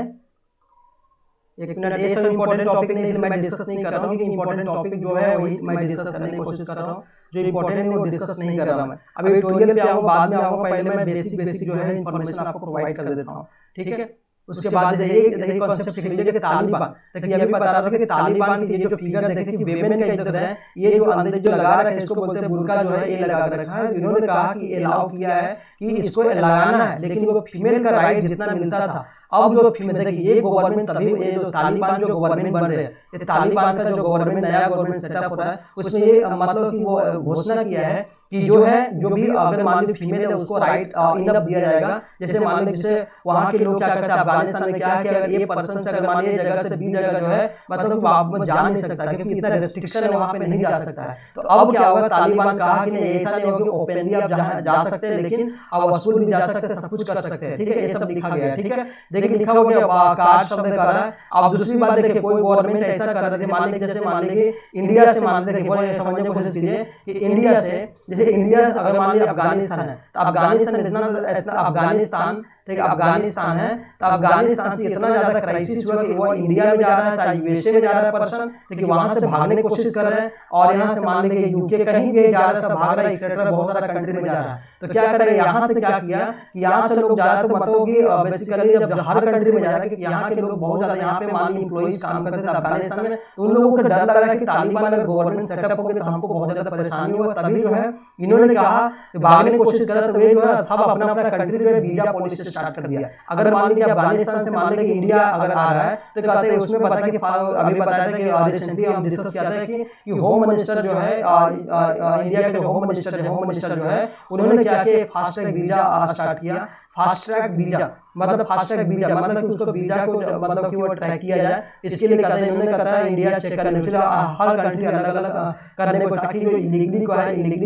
1 मिनट। ये सब इंपॉर्टेंट टॉपिक नहीं इसलिए मैं डिस्कस नहीं कर रहा हूँ, क्योंकि इंपॉर्टेंट टॉपिक जो है वही मैं डिस्कस करने की कोशिश कर रहा हूँ, जो इंपॉर्टेंट है वो डिस्कस नहीं कर रहा मैं। अभी ट्यूटोरियल पे आऊँगा, बाद में आऊँगा, पहले मैं बेसिक जो है इन्फॉर्मेशन आपको प्रोवाइड कर देता हूँ। ठीक है, उसके बाद देखिए कॉन्सेप्ट सीख लीजिए कि तालिबान। देखिए अभी बता रहा था कि तालिबान की ये जो फिगर देखिए कि वेमेन का इधर है, ये जो अंदर जो लगा रखा है इसको बोलते हैं बुर्का जो है, ये लगा कर रखा है। इन्होंने कहा कि अलाउ किया है कि इसको लगाना है, लेकिन वो फीमेल का राइट जितना मिलता था अब जो फीमेल देखिए ये गवर्नमेंट तभी ये जो तालिबान जो गवर्नमेंट बन रहे हैं, ये तालिबान का जो गवर्नमेंट नया गवर्नमेंट सेटअप हो रहा है उसमें ये मतलब कि वो घोषणा किया है कि जो है जो भी अगर मान लीजिए फीमेल है उसको राइट इनफ दिया जाएगा। जैसे मान लीजिए जैसे वहाँ के लोग क्या करते हैं अफगानिस्तान में क्या है कि अगर ए पर्सन से अगर मान लीजिए जगह से बी जगह जो है मतलब आप जा नहीं सकता क्योंकि इतना रेस्ट्रिक्शन है वहाँ पे नहीं जा सकता है। तो अब क्या होगा तालिबान कहा कि नहीं ऐसा नहीं होगा कि ओपनली आप जा सकते हैं लेकिन आप वसूल भी जा सकते हैं सब कुछ कर सकते हैं। ठीक है ये सब लिखा गया है। ठीक है देखिए लिखा हो गया कार्ड शब्द कर रहा है। अब दूसरी बात देखिए कोई गवर्नमेंट ऐसा कर रही है मान लीजिए जैसे मान लीजिए इंडिया से मान लीजिए समझने की कोशिश कीजिए कि इंडिया से जैसे इंडिया अगर मान लीजिए अफगानिस्तान है तो अफगानिस्तान इतना अफगानिस्तान ठीक है अफगानिस्तान है तो अफगानिस्तान से इतना ज्यादा क्राइसिस हुआ कि वो इंडिया में जा रहा है चाहे यूएसए में जा रहा है पर्सन लेकिन वहां से भागने की कोशिश कर रहे हैं और यहाँ से मान लीजिए यूके कहीं भी जा रहा है सब भाग रहा है एक्सेट्रा बहुत सारा कंट्री में जा रहा है। तो क्या करेगा यहाँ से क्या किया कि यहाँ से लोग जा रहे हैं तो मतलब कि बेसिकली जब हर कंट्री में जा रहा है क्योंकि यहाँ के लोग बहुत ज्यादा यहाँ पे मान लीजिए एम्प्लॉइज काम करते थे अफगानिस्तान में तो उन लोगों को डर लग रहा है कि तालिबान अगर गवर्नमेंट सेटअप हो गई तो हमको बहुत ज्यादा परेशानी होगा। तभी जो है इन्होंने कहा कि भागने की कोशिश करा तो ये जो है सब अपना अपना कंट्री जो है वीजा पॉलिसी स्टार्ट कर दिया। अगर मान लीजिए अफगानिस्तान से मान लीजिए इंडिया अगर आ रहा है तो कहते हैं उसमें पता कि अभी बताया था कि रिसेंटली हम डिस्कस किया था कि होम मिनिस्टर जो है इंडिया के होम मिनिस्टर जो है उन्होंने क्या किया फास्ट ट्रैक वीजा स्टार्ट किया। फास्ट ट्रैक वीजा मतलब कि उसको वीजा को मतलब कि वो ट्रैक किया जाए इसके लिए कहते हैं इन्होंने कहता है इंडिया चेक करने के लिए हर कंट्री अलग अलग करने को ताकि जो इलीगली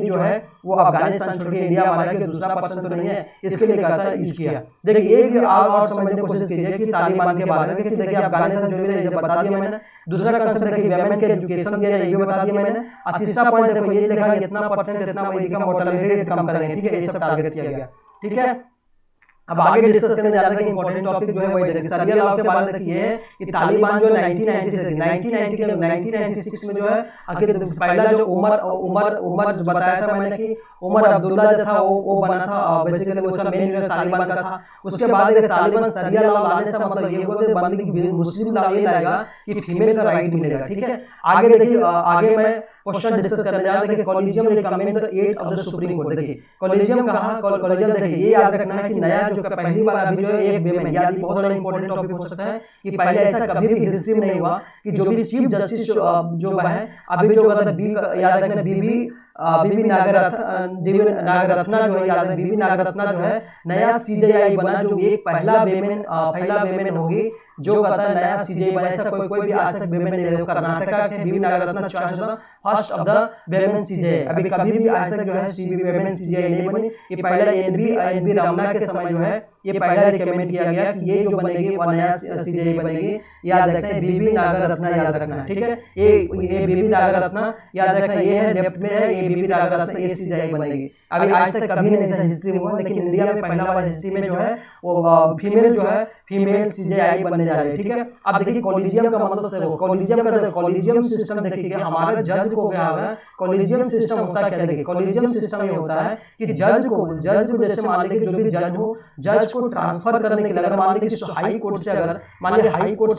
जो है वो अफगानिस्तान छोड़ के इंडिया हमारा कि दूसरा पर्सन तो नहीं है इसके लिए कहता है यूज किया। देखिए ये भी और समझने की कोशिश कीजिए कि तालिबान के बारे में कि देखिए अफगानिस्तान जो भी बता दिया मैंने। दूसरा कंसेप्ट देखिए वुमेन के एजुकेशन दिया जाए ये बता दिया मैंने। और तीसरा पॉइंट देखो ये लिखा है इतना परसेंट इतना मोर्टेलिटी रेट कम करेंगे। ठीक है ये सब टारगेट किया गया। ठीक है अब आगे डिस्कस करने जा रहे हैं इंपॉर्टेंट टॉपिक जो है वही देखिए शरिया लॉ के बारे में देखिए कि तालिबान जो 1996 में जो है पहला जो उमर बताया था मैंने कि उमर अब्दुल्ला जो था वो बना था बेसिकली उसका मेन लीडर तालिबान का था। उसके बाद तालिबान शरिया लॉ लाने से मतलब ये हुआ कि बंदी मुस्लिम लॉ ये लाएगा कि फीमेल का राइट मिलेगा। ठीक है आगे देखिए आगे मैं क्वेश्चन डिस्कस करने जा रहे हैं। देखिए collegium recommend the 8 of the supreme court. देखिए कॉलेजियम कहा कॉलेजियम देखिए ये याद रखना है कि नया जो पहली बार अभी जो है एक वे में याद बहुत बड़ा इंपॉर्टेंट टॉपिक हो सकता है कि पहले ऐसा कभी भी हिस्ट्री में नहीं हुआ कि जो भी चीफ जस्टिस जो है अभी जो बी याद रखना बीबी नागरत्ना जो है याद है बीबी नागरत्ना जो है नया सीजेआई बना जो एक पहला वेमेन होगी जो कहता है नया सीजेआई बना। ऐसा कोई भी आज तक वेमेन नहीं है। कर्नाटका के B V Nagarathna choice the first of the women CJI. अभी कभी भी आज तक जो है वेमेन सीजेआई नहीं बनी। ये पहला एनबी रमना के समय जो है ये पहला रिकमेंड किया गया कि ये जो बनेगी वो नया सीजेआई बनेगी। याद रखना बीबी नागरत्ना याद रखना। ठीक है ये बीबी नागरत्ना याद रखना ये है लेफ्ट में है ये बीबी नागरत्ना ये सीजेआई बनेगी। अभी आज तक कभी नहीं था हिस्ट्री में हुआ लेकिन इंडिया में पहला बार हिस्ट्री में जो है वो फीमेल सीजेआई बनने जा रही है। ठीक है अब देखिए कॉलेजियम का मतलब कॉलेजियम सिस्टम देखिए हमारा जज को क्या होगा कॉलेजियम सिस्टम होता है क्या। देखिए कॉलेजियम सिस्टम ये होता है कि जज को जैसे मान लीजिए जो भी जज हो जज को ट्रांसफर करने के लिए अगर मान लीजिए हाई कोर्ट से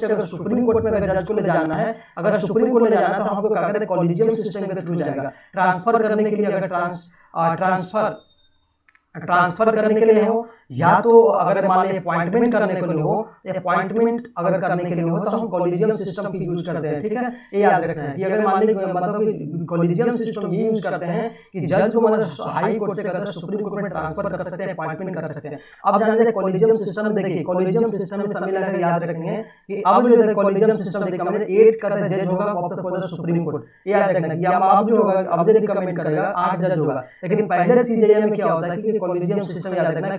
अगर सुप्रीम कोर्ट में अगर जज को ले जाना है अगर सुप्रीम कोर्ट ले जाना है तो हमको क्या करते हैं कॉलेजियम सिस्टम के थ्रू जाएगा। ट्रांसफर करने के लिए अगर ट्रांसफर करने के लिए हो या तो अगर मान लीजिए अपॉइंटमेंट करने के लिए हो अपॉइंटमेंट अगर करने के लिए हो तो हम कॉलेजियम सिस्टम की यूज करते हैं। ठीक है ये याद रखना है कि अगर मान लीजिए मतलब कॉलेजियम सिस्टम ये यूज करते हैं कि जज को मतलब हाई कोर्ट से करते हैं सुप्रीम कोर्ट में ट्रांसफर कर सकते हैं अपॉइंटमेंट कर सकते हैं। अब जानते हैं कॉलेजियम सिस्टम देखिए कॉलेजियम सिस्टम में सभी लगा याद रखेंगे कि अब जो कॉलेजियम सिस्टम रिकमेंड 8 का जज होगा अब तक होगा सुप्रीम कोर्ट। ये याद रखना कि अब जो होगा अब जो रिकमेंड करेगा 8 जज होगा। लेकिन पहले सीजेआई में क्या होता है कि कॉलेजियम सिस्टम याद रखना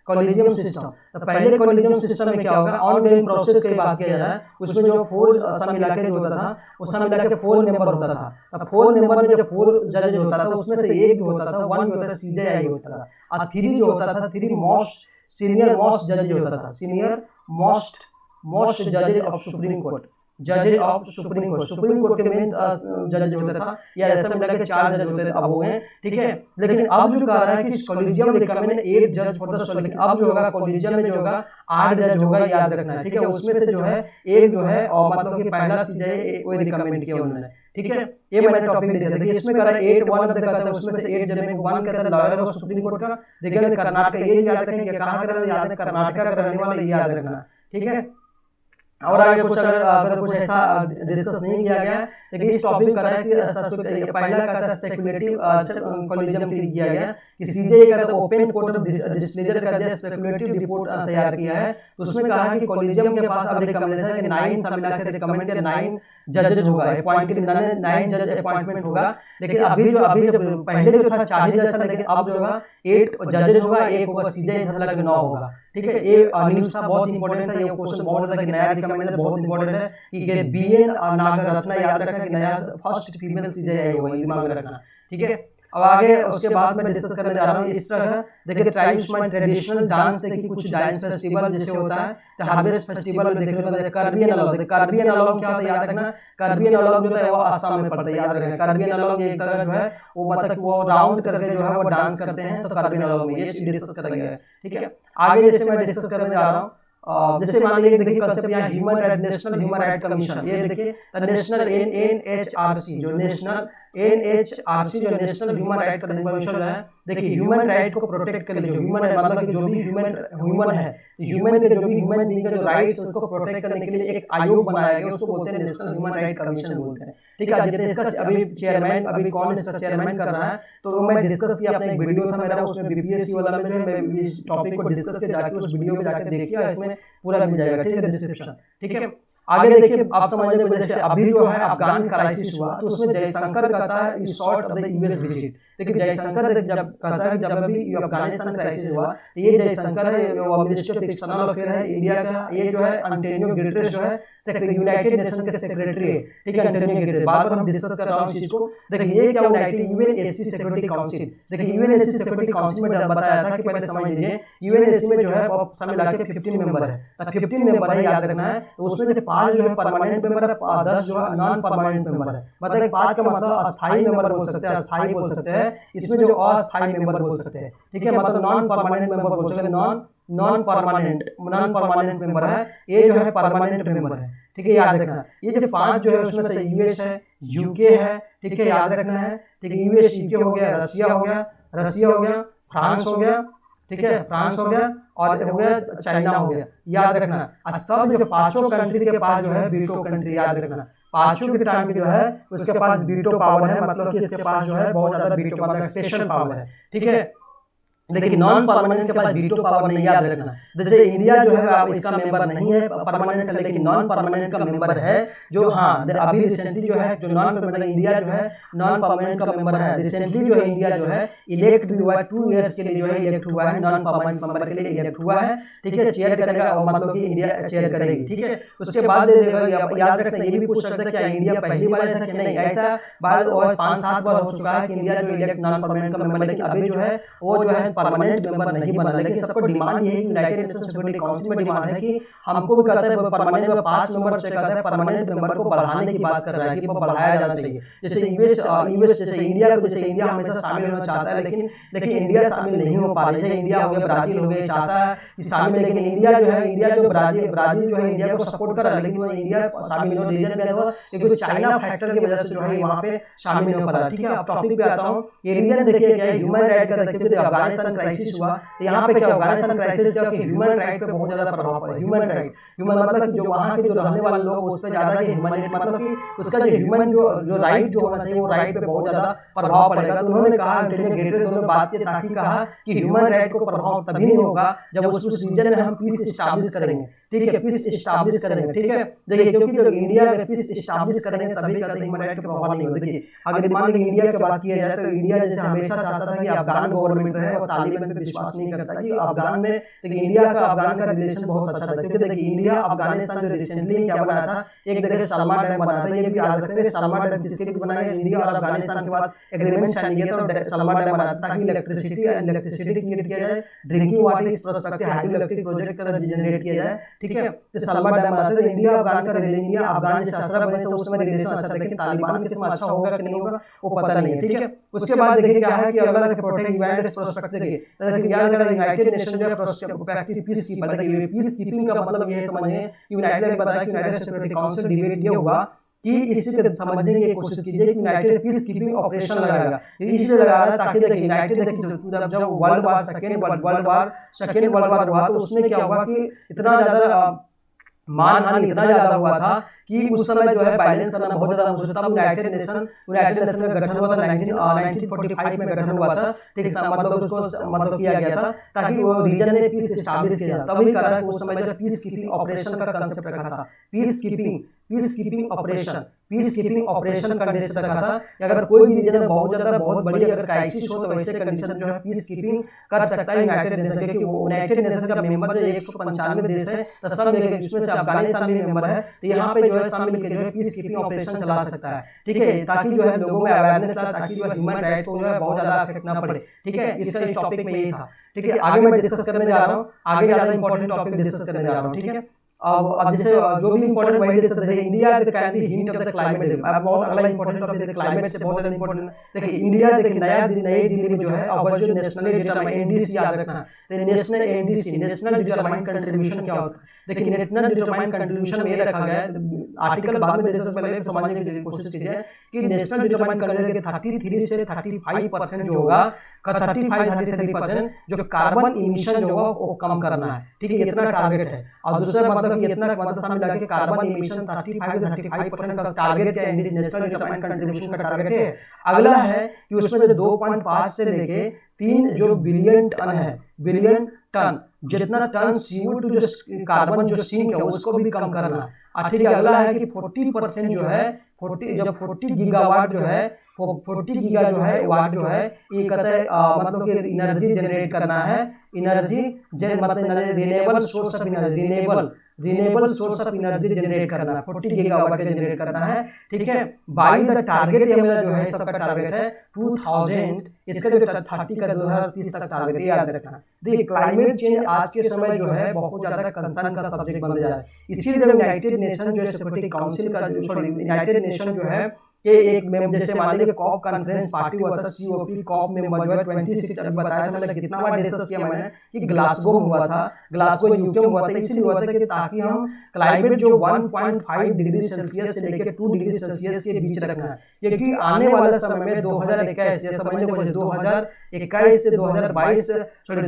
कॉलेजियम सिस्टम तो पहले कॉलेजियम सिस्टम में क्या होगा ऑनगोइंग प्रोसेस की बात किया जा रहा है उसमें जो 4 सब मिला के जो होता था उस सब मिला के 4 मेंबर होता था। अब 4 मेंबर में जो 4 जज होता था उसमें से एक जो होता था 1 जो होता था सीजेआई होता था और 3 जो होता था 3 मोस्ट सीनियर मोस्ट जज जो होता था सीनियर मोस्ट जज of supreme court जजेज of supreme court के मेन जज होता था या ऐसा मिला के 4 जज होते थे अब हो गए। ठीक है लेकिन अब जो कह रहा है कि कॉलेजियम रिकमेंड 8 जज फॉर द लेकिन अब जो होगा कॉलेजियम में जो होगा 8 जज होगा याद रखना है। ठीक है उसमें से जो है एक जो है और मतलब कि पहला सीजेआई वो रिकमेंड किया उन्होंने। ठीक है ये मैंने टॉपिक लिखा था कि इसमें कह रहा है 8 1 ऑफ द कहता है उसमें से 8 जज में 1 कहता है लॉयर ऑफ सुप्रीम कोर्ट का। देखिए कर्नाटक ये याद रखेंगे कहां का याद है कर्नाटक का रहने वाला ये याद रखना। ठीक है और आगे कुछ अगर कुछ ऐसा डिस्कस नहीं किया गया, लेकिन इस टॉपिक में करा है कि पहला कहता है स्पेकुलेटिव कॉलिजन किया गया कि सीजे का ओपन कोर्ट डिस्क्लोजर कर दिया, स्पेकुलेटिव रिपोर्ट तैयार किया है। तो उसमें कहा है कि कॉलिजियम के पास अब रिकमेंडेशन है कि 9 सब मिला के रिकमेंड किया 9 जजेज होगा, अपॉइंट के 9 जज अपॉइंटमेंट होगा। लेकिन अभी जो पहले जो था 4 जज था, लेकिन अब जो होगा 8 जजेज होगा, एक होगा सीजे, इधर लगे 9 होगा। ठीक है, ये न्यूज़ था, बहुत इंपॉर्टेंट था, ये क्वेश्चन बहुत ज्यादा कि नया रिकमेंडेशन बहुत इंपॉर्टेंट है कि बीएन नागरत्ना याद रखना कि नया फर्स्ट फीमेल सीजे होगा, दिमाग में रखना। ठीक है, अब आगे उसके बाद मैं डिस्कस करने जा रहा हूँ इस तरह। देखिए ट्राइब्स में ट्रेडिशनल डांस, देखिए कुछ डांस फेस्टिवल जैसे होता है हार्वेस्ट फेस्टिवल में देखने को मिलता है कार्बी एनालॉग। कार्बी एनालॉग क्या होता है याद रखना, कार्बी एनालॉग जो है वो आसाम में पड़ता है, याद रखना। कार्बी एनालॉग एक तरह जो है वो मतलब वो राउंड करके जो है वो डांस करते हैं, तो कार्बी एनालॉग में ये डिस्कस करेंगे। ठीक है, आगे जैसे मैं डिस्कस करने जा रहा हूँ, जैसे मान लीजिए देखिए कंसेप्ट यहाँ human right, national human right commission, ये देखिए नेशनल एनएचआरसी जो national national human right commission है। देखिए ह्यूमन राइट को प्रोटेक्ट करने, जो ह्यूमन है मतलब कि जो भी ह्यूमन है, ह्यूमन के जो भी ह्यूमन बीइंग का जो राइट्स उसको प्रोटेक्ट करने के लिए एक आयोग बनाया गया, उसको बोलते हैं नेशनल ह्यूमन राइट कमीशन बोलते हैं। ठीक है, जितने इसका अभी चेयरमैन, अभी कौन इसका चेयरमैन कर रहा है, तो मैं डिस्कस किया, अपना एक वीडियो था मेरा उसमें बीपीएससी वाला में जो है मैं इस टॉपिक को डिस्कस किया, जाके उस वीडियो में जाके देखिए, इसमें पूरा मिल जाएगा। ठीक है, डिस्क्रिप्शन। ठीक है, आगे देखिए आप समझने को, जैसे अभी जो है अफगान क्राइसिस हुआ तो उसमें जयशंकर कहता है you sort of the US visit. देखिए जयशंकर जब कहता है, जब अभी अफगानिस्तान क्राइसिस हुआ तो ये जयशंकर है, मिनिस्टर ऑफ एक्सटर्नल अफेयर है इंडिया का, ये जो है एंटोनियो गुटेरेस जो है यूनाइटेड नेशन के सेक्रेटरी है। ठीक है, एंटोनियो गुटेरेस, बार बार हम डिस्कस कर रहा हूँ इस चीज को। देखिए ये क्या यूनाइटेड यूएनएससी सिक्योरिटी काउंसिल, देखिए यूएनएससी सिक्योरिटी काउंसिल में बताया था कि पहले समझ लीजिए यूएनएससी में जो है सब मिला के 15 मेंबर है, 15 मेंबर है, याद रखना है। तो उसमें जो 5 जो है परमानेंट मेंबर है, 10 जो है नॉन परमानेंट मेंबर है। मतलब 5 का मतलब अस्थायी मेंबर बोल सकते हैं, अस्थायी बोल सकते हैं, इसमें जो अस्थायी मेंबर बोल सकते हैं। ठीक है, मतलब नॉन परमानेंट मेंबर बोल सकते हैं, नॉन परमानेंट मेंबर है, ये जो है परमानेंट मेंबर है। ठीक है, याद रखना। ये जो 5 जो है उसमें से यूएस है, यूके है, ठीक है, याद रखना है। ठीक है, यूएस, यूके हो गया, रसिया हो गया, फ्रांस हो गया, ठीक है, फ्रांस हो गया, और हो गया चाइना हो गया, याद रखना। और सब जो 5 कंट्री के पास जो है वीटो कंट्री, याद रखना। 5 के टाइम जो है उसके पास वीटो पावर है, मतलब कि इसके पास जो है बहुत ज्यादा वीटो पावर, स्पेशल पावर है। ठीक है, लेकिन नॉन परमानेंट के पास वीटो पावर नहीं, याद रखना। जैसे इंडिया जो है इसका मेंबर नहीं है परमानेंट का, लेकिन नॉन परमानेंट का मेंबर है जो, हाँ अभी रिसेंटली जो है जो नॉन परमानेंट इंडिया जो है नॉन परमानेंट का मेंबर है। रिसेंटली जो है इंडिया जो है इलेक्ट भी हुआ है, 2 ईयर्स के लिए जो है इलेक्ट हुआ है, नॉन परमानेंट मेंबर के लिए इलेक्ट हुआ है। ठीक है, चेयर करेगा, मतलब कि इंडिया चेयर करेगी। ठीक है, उसके बाद याद रखना, ये भी पूछ सकता है क्या इंडिया पहली बार ऐसा कि नहीं, ऐसा बाद और 5-7 बार हो चुका है कि इंडिया जो इलेक्ट नॉन परमानेंट का मेंबर, लेकिन अभी जो है वो जो है परमानेंट मेंबर नहीं बना। लेकिन सबको डिमांड ये है कि यूनाइटेड नेशन सिक्योरिटी काउंसिल में डिमांड है कि हमको भी कहता है परमानेंट में 5 मेंबर से कहता है परमानेंट मेंबर को बढ़ाने की बात कर रहा है कि वो बढ़ाया जाना चाहिए। जैसे यूएस जैसे इंडिया हमेशा शामिल होना चाहता है, लेकिन इंडिया शामिल नहीं हो पा रही है। इंडिया हो गया, ब्राजील हो गया, चाहता है कि शामिल, लेकिन इंडिया जो ब्राजील जो है इंडिया को सपोर्ट कर रहा है, लेकिन वो इंडिया शामिल हो रीजन में है, लेकिन चाइना फैक्टर की वजह से जो है वहाँ पे शामिल नहीं हो पा रहा। ठीक है, अब टॉपिक पे आता हूँ। ये रीजन देखिए क्या है, ह्यूमन राइट का देखिए, अफगानिस्तान क्राइसिस हुआ तो यहाँ पे क्या, अफगानिस्तान क्राइसिस क्या कि ह्यूमन राइट पे बहुत ज्यादा प्रभाव पड़ा। ह्यूमन मतलब कि जो वहाँ के जो रहने वाले लोग उस पर ज्यादा कि ह्यूमन मतलब कि उसका जो ह्यूमन जो राइट जो होना चाहिए वो राइट पे बहुत ज्यादा प्रभाव पड़ेगा। तो उन्होंने कहा, दोनों बात की ताकि कहा कि ह्यूमन राइट को प्रभाव तभी नहीं होगा जब उस रीजन में हम पीस स्टैब्लिश करेंगे। ठीक है, पीस स्टैब्लिश करेंगे। ठीक है, देखिए क्योंकि जब इंडिया में पीस स्टैब्लिश करेंगे तभी कहते हैं ह्यूमन राइट पे प्रभाव नहीं होगा। देखिए अगर मान लीजिए इंडिया की बात किया जाए तो इंडिया जैसे हमेशा चाहता था कि अफगान गवर्नमेंट रहे और तालिबान पे विश्वास नहीं करता कि अफगान में, लेकिन इंडिया का अफगान का रिलेशन बहुत अच्छा था। क्योंकि देखिए इंडिया अफगानिस्तान जो रिसेंटली क्या बनाया था, एक जगह से सलमा डैम बनाया था, ये भी याद रखेंगे। सलमा डैम किसके लिए बनाया, इंडिया और अफगानिस्तान के बाद एग्रीमेंट साइन किया था, सलमा डैम बनाया था ताकि इलेक्ट्रिसिटी क्रिएट किया जाए, ड्रिंकिंग वाटर इस प्रोस्पेक्टिव हाइड्रो इलेक्ट्रिक प्रोजेक्ट का जनरेट किया जाए। ठीक है, तो सलमा डैम बनाते थे। इंडिया अफगान का इंडिया अफगान जैसे असरा बने तो उसमें रिलेशन अच्छा था, लेकिन तालिबान के साथ अच्छा होगा कि नहीं होगा वो पता नहीं है। ठीक है, उसके बाद देखिए क्या है कि अगला प्रोटेक्ट ह्यूमैनिटीज प्रोस्पेक्टिव देखिए याद रखना, यूनाइटेड नेशन जो है प्रोस्पेक्टिव पीस कीपर, देखिए पीस कीपिंग का मतलब ये समझिए कि यूनाइटेड ने बताया कि यूनाइटेड सिक्योरिटी काउंसिल डिबेट ये हुआ कि इसी को समझने की कोशिश कीजिए कि यूनाइटेड पीस कीपिंग ऑपरेशन लगाएगा। इसलिए लगा रहा है ताकि देखिए यूनाइटेड देखिए जब सेकेंड वर्ल्ड वार हुआ तो उसमें क्या हुआ कि इतना ज्यादा मानहानि इतना ज्यादा हुआ था कि उस समय जो है बैलेंस करना बहुत ज्यादा मुश्किल था। तब यूनाइटेड नेशन का गठन हुआ था, 1945 में गठन हुआ था, ठीक है, मतलब उसको मतलब किया गया था ताकि वो रीजन में पीस एस्टैब्लिश किया जाए। तभी करा कि उस समय जो पीस कीपिंग ऑपरेशन का कंसेप्ट रखा था, पीस कीपिंग ऑपरेशन का कंसेप्ट रखा था कि अगर कोई भी रीजन में बहुत बड़ी अगर क्राइसिस हो तो वैसे कंडीशन जो है पीस कीपिंग कर सकता है यूनाइटेड नेशन, क्योंकि यूनाइटेड नेशन का मेंबर जो 195 देश है, तो सब मिलकर, जिसमें से अफगानिस्तान भी मेंबर है, तो यहाँ पे जो है सब मिलकर जो है पीस कीपिंग ऑपरेशन चला सकता है, ठीक है, ताकि जो है लोगों में अवेयरनेस लाए, ताकि जो है ह्यूमन राइट को जो है बहुत ज्यादा अफेक्ट ना पड़े, ठीक है। इसका इस टॉपिक में यही था, ठीक है। आगे मैं डिस्कस करने जा रहा हूँ, आगे ज्यादा इंपॉर्टेंट टॉपिक डिस्कस करने जा रहा हूँ, ठीक है। अब जैसे जो भी इंपॉर्टेंट वही डिस्कस देखिए, India can be hint of the climate. देखिए अब बहुत अगला इंपॉर्टेंट टॉपिक देखिए, क्लाइमेट से बहुत ज्यादा इंपॉर्टेंट। देखिए इंडिया, देखिए नई दिल्ली में जो है अब जो नेशनली डिटरमाइंड एनडीसी याद रखना, तो national NDC national determined contribution क्या होता है। देखिए नेशनल डिटरमाइंड कंट्रीब्यूशन में ये रखा गया है, आर्टिकल बाद में डिस्कस पहले समझने की कोशिश कीजिए कि नेशनल डिटरमाइंड कंट्रीब्यूशन 33 से 35% जो होगा, 35-33% जो कार्बन इमिशन जो होगा वो कम करना है, ठीक है, इतना टारगेट है। और दूसरा मतलब कि इतना मतलब सामने लगा कि कार्बन इमिशन 35% का टारगेट है, नेशनल डिटरमाइंड कंट्रीब्यूशन का टारगेट है। अगला है कि उसमें 2.5 से लेके 3 जो बिलियन टन जितना टन CO2 जो कार्बन जो सिंक है उसको भी कम करना है, ठीक है। अगला है कि 40% जो है 40 गीगावाट जो है 40 गीगा जो है वाट जो है ये कहता है मतलब कि एनर्जी जनरेट करना है, मतलब renewable source of energy, renewable source of energy generate करना है, 40 गीगावाट जनरेट करना है, ठीक है। बाय द टारगेट, ये मेरा जो है सबका टारगेट है 2000, इसका जो 30 का 2030 तक टारगेट याद रखना। देखिए क्लाइमेट चेंज आज के समय जो है बहुत ज्यादा कंसर्न का सब्जेक्ट बन जा रहा है, इसीलिए यूनाइटेड नेशन जो है सिक्योरिटी काउंसिल का यूनाइटेड नेशन जो है कि एक जैसे मान लीजिए कॉप कॉन्फ्रेंस पार्टी हुआ था, COP कॉप में जो है 26 अभी बताया था मैंने, कितना बार डिस्कस किया मैंने कि ग्लासगो में हुआ था, ग्लासगो यूके में हुआ था, इसलिए हुआ था कि ताकि हम क्लाइमेट जो 1.5 डिग्री सेल्सियस से लेकर 2 डिग्री सेल्सियस के बीच रखना है, क्योंकि आने वाले समय में 2021 जैसे समझने को 2021 से 2022 सॉरी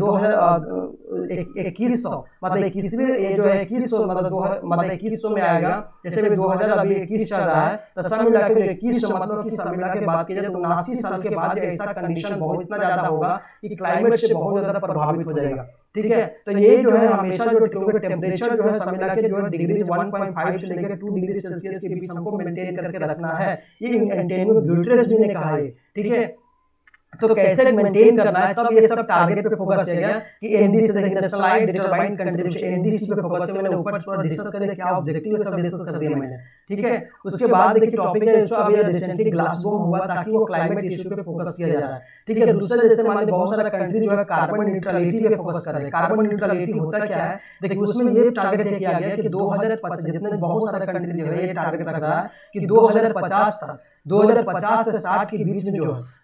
2100 मतलब 21वें ये जो है 2100 मतलब 2100 में आएगा, जैसे 2021 चल रहा है, तो सब मिला के 2100 मतलब कि सब मिला के बात की जाए तो 79 साल के बाद ऐसा कंडीशन बहुत इतना ज्यादा होगा कि क्लाइमेट से बहुत ज्यादा प्रभावित हो जाएगा, ठीक है। तो ये जो है हमेशा जो टेम्परेचर जो है सब मिला के जो है डिग्री 1.5 से लेकर 2 डिग्री सेल्सियस के बीच हमको मेंटेन करके रखना है, ये एंटोनियो गुटेरेस भी ने कहा है, ठीक है। तो कैसे मेंटेन करना है, तब ये सब टारगेट पे फोकस किया गया कि एनडीसी से नेशनलाइज्ड डिटरमाइंड कंट्रीब्यूशन, एनडीसी पे फोकस किया। मैंने ऊपर थोड़ा डिस्कस करने क्या ऑब्जेक्टिव है सब डिस्कस कर दिया मैंने, ठीक है। उसके बाद देखिए टॉपिक है जो अभी रिसेंटली ग्लासगो में हुआ ताकि वो क्लाइमेट इशू पे फोकस किया जा रहा है, ठीक है। दूसरा जैसे मान लीजिए बहुत सारा कंट्री जो है कार्बन न्यूट्रलिटी पे फोकस कर रहे हैं। कार्बन न्यूट्रलिटी होता क्या है, देखिए उसमें ये टारगेट किया गया कि 2050 जितने बहुत सारे कंट्री जो है ये टारगेट रख रहा है कि 2050 तक 2050 से 60 के बीच में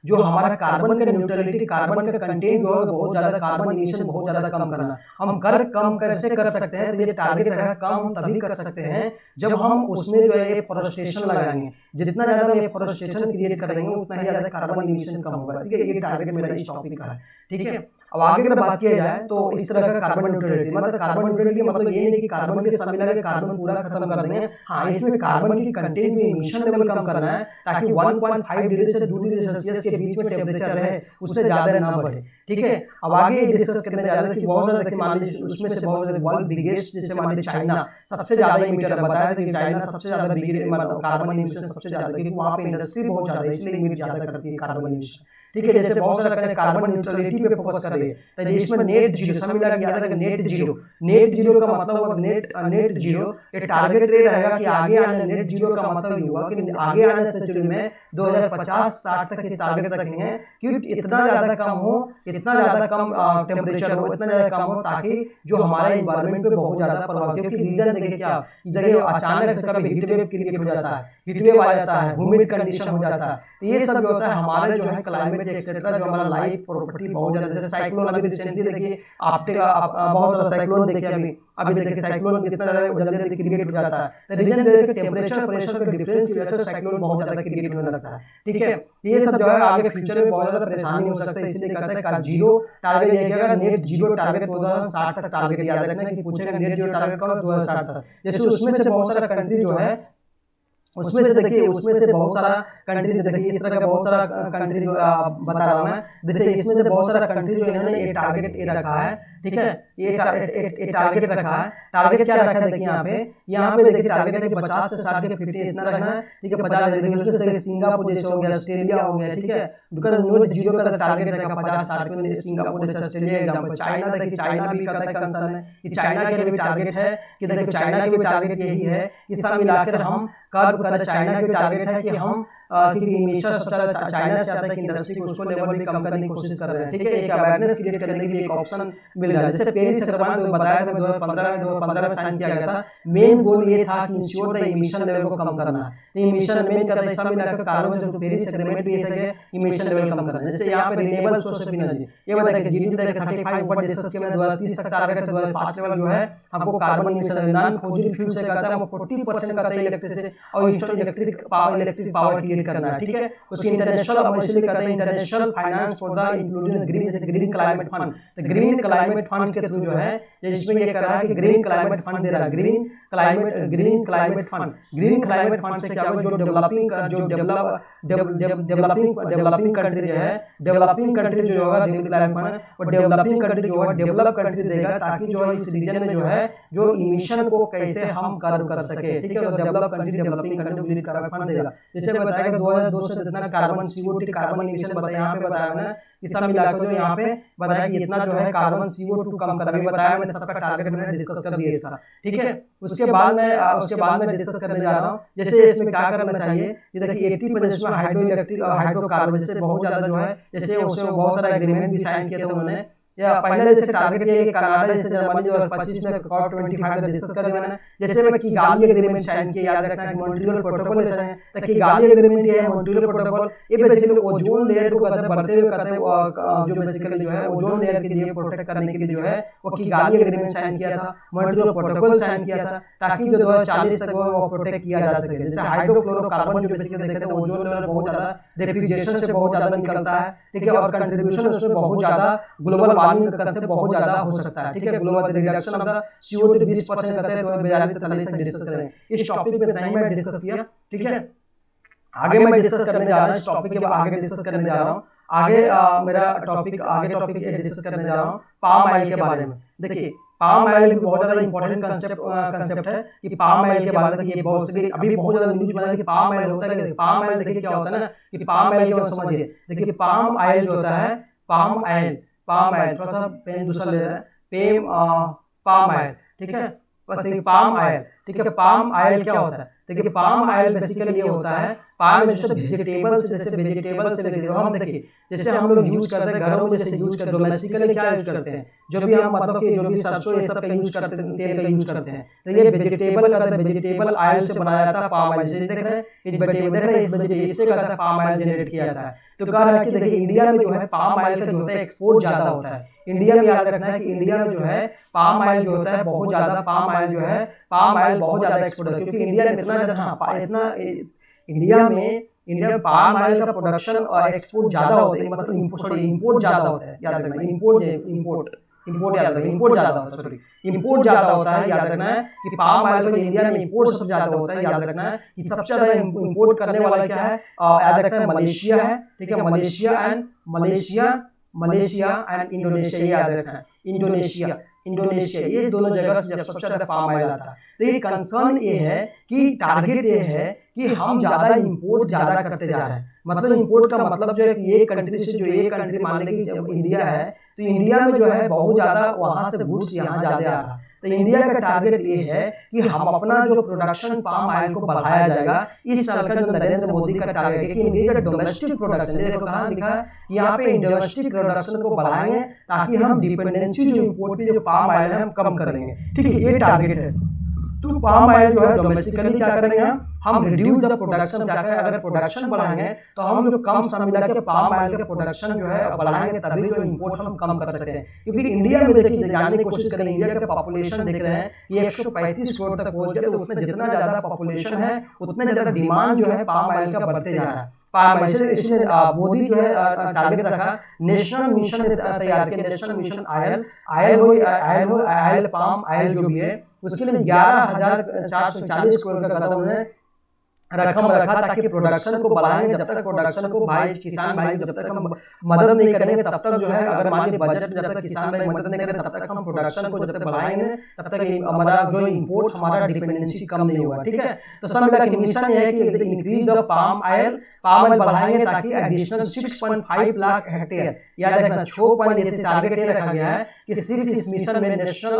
जो हमारा कार्बन का न्यूट्रलिटी, कार्बन का कंटेंट जो है बहुत ज्यादा, कार्बन इमिशन बहुत ज्यादा कम करना। हम कम कैसे कर सकते हैं, तो ये टारगेट रहेगा कम हम तभी कर सकते हैं जब हम उसमें जो है फॉरेस्टेशन लगाएंगे। जितना ज्यादा हम फॉरेस्टेशन क्रिएट करेंगे उतना ही ज्यादा कार्बन इमिशन कम होगा, ठीक है। ये टारगेट मेरा इस टॉपिक का है, ठीक है। अब आगे अगर बात किया जाए तो इस तरह का कार्बन न्यूट्रलिटी मतलब ये नहीं कि कार्बन के साथ मिला के कार्बन पूरा खत्म कर देंगे, हाँ इसमें कार्बन की कंटेंट में इमिशन लेवल कम करना है ताकि 1.5 डिग्री से 2 डिग्री सेल्सियस के बीच में टेम्परेचर रहे, उससे ज्यादा ना बढ़े, ठीक है। अब आगे डिस्कस करने जा रहे हैं कि बहुत ज्यादा देखिए मान लीजिए उसमें से बहुत ज्यादा वर्ल्ड बिगेस्ट जैसे मान लीजिए चाइना सबसे ज्यादा इमिटर है, बताया था कि चाइना सबसे ज्यादा मतलब कार्बन इमिशन सबसे ज्यादा, क्योंकि वहाँ पे इंडस्ट्री बहुत ज्यादा है इसलिए इमिट ज्यादा करती है कार्बन इमिशन, ठीक है। जैसे बहुत सारे कार्बन न्यूट्रलिटी पे फोकस कर रही है, तो इसमें नेट जीरो सब मिला के याद रखना, नेट जीरो का मतलब नेट जीरो ये टारगेट रेट रहेगा कि आगे आने नेट जीरो का मतलब ये हुआ कि आगे आने सेंचुरी में 2050-60 तक ये टारगेट रखेंगे कि इतना ज्यादा कम हो, इतना ज्यादा कम टेम्परेचर हो, इतना ज्यादा कम हो ताकि जो हमारे इन्वायरमेंट पे बहुत ज्यादा प्रभाव, क्योंकि रीजन देखिए क्या देखिए अचानक से कभी हीट वेव क्रिएट हो जाता है, हीट वेव आ जाता है, ह्यूमिड कंडीशन हो जाता है, तो ये सब जो होता है हमारे जो है क्लाइमेट क्लाइमेट एक्सेट्रा जो हमारा लाइफ प्रॉपर्टी बहुत ज़्यादा, जैसे साइक्लोन अभी रिसेंटली देखिए, आपके बहुत सारा साइक्लोन देखिए अभी देखिए साइक्लोन कितना ज़्यादा जल्दी क्रिएट हो जाता है। तो रीजन जो है कि टेम्परेचर प्रेशर का डिफरेंस की वजह से साइक्लोन बहुत ज़्यादा क्रिएट होने लगता है। ठीक है, ये सब जो है आगे फ्यूचर में बहुत ज़्यादा परेशानी हो सकता है, इसलिए कहते हैं कि जीरो टारगेट ये क्या, नेट जीरो टारगेट 2060 तक टारगेट याद रखना कि पूछेगा नेट जीरो टारगेट कौन 2060 तक। जैसे उसमें से बहुत सारा कंट्री जो है, उसमें से देखिए उसमें से बहुत सारा कंट्री देखिए, इस तरह का बहुत सारा कंट्री जो बता रहा हूँ मैं, जैसे इसमें से बहुत सारा कंट्री जो इन्होंने ये टारगेट ये रखा है। ठीक है, ये टारगेट रखा है। टारगेट क्या रखा है देखिए यहाँ पे देखिए टारगेट है कि 50 से 60 के 50 इतना रखना है। ठीक है, 50 देखिए सिंगापुर जैसे हो गया, ऑस्ट्रेलिया हो गया। ठीक है, बिकॉज नोट जीरो का टारगेट रखा 50-60 में, सिंगापुर जैसे ऑस्ट्रेलिया एग्जाम्पल। चाइना देखिए, चाइना भी कहता है कंसर्न है कि चाइना के भी टारगेट है कि देखिए चाइना के भी टारगेट यही है कि सब मिलाकर हम कर्व कर, चाइना की टारगेट है कि हम क्योंकि इमिशन सबसे ज़्यादा चाइना से ज़्यादा, कि इंडस्ट्री को उसको लेवल भी कम करने की कोशिश कर रहे हैं। ठीक है, एक अवेयरनेस क्रिएट करने के लिए एक ऑप्शन मिल रहा है। जैसे पेरिस एग्रीमेंट जो बताया था 2015 में साइन किया गया था, मेन गोल ये था कि इंश्योर द इमिशन लेवल को कम करना है। इमिशन मेन कहता है सब मिलाकर कार्बन जो पेरिस एग्रीमेंट भी ऐसे इमिशन लेवल कम करना है। जैसे यहाँ पे रिन्यूएबल सोर्स ऑफ एनर्जी ये बताया कि जीडीपी तक 35 ऊपर डिस्कस किया, 2030 तक टारगेट है। 2005 लेवल जो है हमको carbon emission non fossil fuel से कहता है हम 40% कहता है इलेक्ट्रिसिटी और इलेक्ट्रिक पावर क्रिएट करना है। ठीक है, उसकी इंटरनेशनल इसलिए कहते हैं international finance for the including green, जैसे ग्रीन क्लाइमेट फंड। तो ग्रीन क्लाइमेट फंड के थ्रू जो है जिसमें ये कर रहा है कि ग्रीन क्लाइमेट फंड दे रहा है, green climate fund. Green climate fund से क्या होगा, जो डेवलपिंग कंट्री जो है, डेवलपिंग कंट्री जो होगा ग्रीन क्लाइमेट फंड, और डेवलपिंग कंट्री जो है डेवलप कंट्री देगा, ताकि जो है इस रीजन में जो है जो इमिशन को कैसे हम कर्व कर सके। ठीक है, तो develop country developing country green climate fund देगा। जैसे बताया 2002 से जितना कार्बन CO2 कार्बन इमिशन बताया, यहाँ पे बताया मैंने कि सब मिलाकर जो यहाँ पे बताया कि इतना जो है कार्बन CO2 कम करना भी बताया मैंने, सबका टारगेट मैंने डिस्कस कर दिया इसका। ठीक है, उसके बाद में डिस्कस करने जा रहा हूँ जैसे इसमें क्या करना चाहिए। ये देखिए 80% में हाइड्रो इलेक्ट्रिक और हाइड्रोकार्बन जैसे बहुत ज्यादा जो है, जैसे उसमें बहुत सारा एग्रीमेंट भी साइन किया था उन्होंने, या पहले जैसे टारगेट किया कि कनाडा जैसे जर्मनी जो 25 में COP25 में डिस्कस कर दिया मैंने। जैसे मैं किगाली एग्रीमेंट साइन किया, याद रखना है मॉन्ट्रियल प्रोटोकॉल जैसे है, तो किगाली एग्रीमेंट ये है मॉन्ट्रियल प्रोटोकॉल, ये बेसिकली ओजोन लेयर को कहते हैं बढ़ते हुए कहते हैं जो बेसिकली जो है ओजोन लेयर के लिए प्रोटेक्ट करने के लिए जो है वो किगाली एग्रीमेंट साइन किया था, मॉन्ट्रियल प्रोटोकॉल साइन किया था, ताकि जो 2040 तक वो प्रोटेक्ट किया जा सके। जैसे हाइड्रोफ्लोरोकार्बन जो बेसिकली देखते हैं ओजोन लेयर बहुत ज्यादा रेफ्रिजरेशन से बहुत ज्यादा निकलता है। ठीक है, और कंट्रीब्यूशन उसमें बहुत ज्यादा ग्लोबल वार्मिंग का कंसेप्ट बहुत ज्यादा हो सकता है। ठीक है, global reduction of the CO2 20% करते हैं, तो 2043 तक डिस्कस करेंगे। इस टॉपिक पे नहीं मैं डिस्कस किया। ठीक है, आगे मैं डिस्कस करने जा रहा हूँ, इस टॉपिक के आगे डिस्कस करने जा रहा हूँ। आगे मेरा टॉपिक डिस्कस करने जा रहा हूँ पाम ऑयल के बारे में। देखिए पाम ऑयल बहुत ज्यादा इंपॉर्टेंट कंसेप्ट है कि पाम ऑयल के बारे में ये बहुत से अभी बहुत ज्यादा न्यूज बना है कि पाम ऑयल होता है। पाम ऑयल देखिए क्या होता है ना कि पाम ऑयल को समझिए। देखिए पाम ऑयल जो होता है, पाम ऑयल थोड़ा सा पेन दूसरा ले रहा है, पाम ऑयल। ठीक है, पाम ऑयल। ठीक है, पाम ऑयल क्या होता है, देखिए पाम ऑयल बेसिकली ये होता है, पाम में जैसे वेजिटेबल से लेकर हम देखिए जैसे हम लोग यूज करते हैं घरों में, जैसे यूज करते हैं डोमेस्टिकली क्या यूज करते हैं, जो भी हम मतलब कि जो भी सरसों ये सब का यूज करते हैं, तेल का यूज करते हैं, तो ये वेजिटेबल का वेजिटेबल ऑयल से बनाया जाता है पाम ऑयल। जैसे देख रहे हैं इस वेजिटेबल देख रहे हैं इससे कहता है पाम ऑयल जनरेट किया जाता है। तो कह रहा है कि देखिए इंडिया में जो है पाम ऑयल का जो होता है एक्सपोर्ट ज्यादा होता है। इंडिया में याद रखना है कि इंडिया में जो है पाम ऑयल जो होता है बहुत ज्यादा, पाम ऑयल बहुत ज्यादा एक्सपोर्ट है, क्योंकि इंडिया में इतना ज्यादा इंडिया में पाम ऑयल का प्रोडक्शन और एक्सपोर्ट ज्यादा होता है, मतलब इंपोर्ट ज्यादा होता है। याद रखना इंपोर्ट ज्यादा होता है। याद रखना है कि पाम ऑयल को इंडिया में इंपोर्ट सबसे ज्यादा होता है। याद रखना है कि सबसे ज्यादा इंपोर्ट करने वाला क्या है, याद रखना है मलेशिया है। ठीक है, मलेशिया एंड इंडोनेशिया, याद रखना है इंडोनेशिया ये दोनों जगह से जब सबसे ज्यादा पाम ऑयल आता है। तो ये कंसर्न ये है कि टारगेट ये है कि हम ज्यादा इंपोर्ट ज्यादा करते जा रहे हैं। मतलब इंपोर्ट का मतलब जो है कि एक कंट्री से जो एक कंट्री मान लें कि जब इंडिया है तो इंडिया में जो है बहुत ज्यादा वहां से गुड्स यहाँ ज्यादा आ रहा है। तो इंडिया का टारगेट ये है कि हम अपना जो प्रोडक्शन पाम ऑयल को बढ़ाया जाएगा। इस साल का जो नरेंद्र मोदी का टारगेट है कि इंडिया का डोमेस्टिक प्रोडक्शन, देखो कहाँ लिखा है यहाँ पे डोमेस्टिक प्रोडक्शन को बढ़ाएंगे ताकि हम डिपेंडेंसी जो इंपोर्ट पे जो पाम ऑयल है हम कम करेंगे। ठीक है, ये टारगेट है। तो पाम ऑयल जो है डोमेस्टिकली क्या करेंगे हम रिड्यूस द प्रोडक्शन, क्या करें अगर प्रोडक्शन बढ़ाएंगे तो हम जो कम सब मिला के पाम ऑयल के प्रोडक्शन जो है बढ़ाएंगे, तभी जो इंपोर्ट हम कम कर सकते हैं। क्योंकि इंडिया में देखिए जानने की कोशिश करें, इंडिया का पॉपुलेशन देख रहे हैं कि 135 करोड़ तक पहुंच गया, तो उसमें जितना ज्यादा पॉपुलेशन है उतने ज्यादा डिमांड जो है पाम ऑयल का बढ़ते जा रहा है। पाम इसलिए मोदी जो है टारगेट रखा, नेशनल मिशन तैयार किया, national mission oil palm oil जो भी है उसके लिए 11,440 करोड़ का कदम उन्होंने रकम रखा, ताकि प्रोडक्शन को बढ़ाएंगे। जब तक प्रोडक्शन को भाई किसान भाई जब तक हम मदद नहीं करेंगे तब तक जो है, अगर मान लीजिए बजट जब तक किसान भाई मदद नहीं करें तब तक हम प्रोडक्शन को जब तक बढ़ाएंगे तब तक हमारा जो इंपोर्ट हमारा डिपेंडेंसी कम नहीं होगा। ठीक है, तो सब मिला के मिशन ये है कि इंक्रीज द पाम ऑयल बढ़ाएंगे ताकि एडिशनल 6.5 लाख हेक्टेयर, याद रखना 6 टारगेट ये रखा गया है कि 6 इस मिशन में नेशनल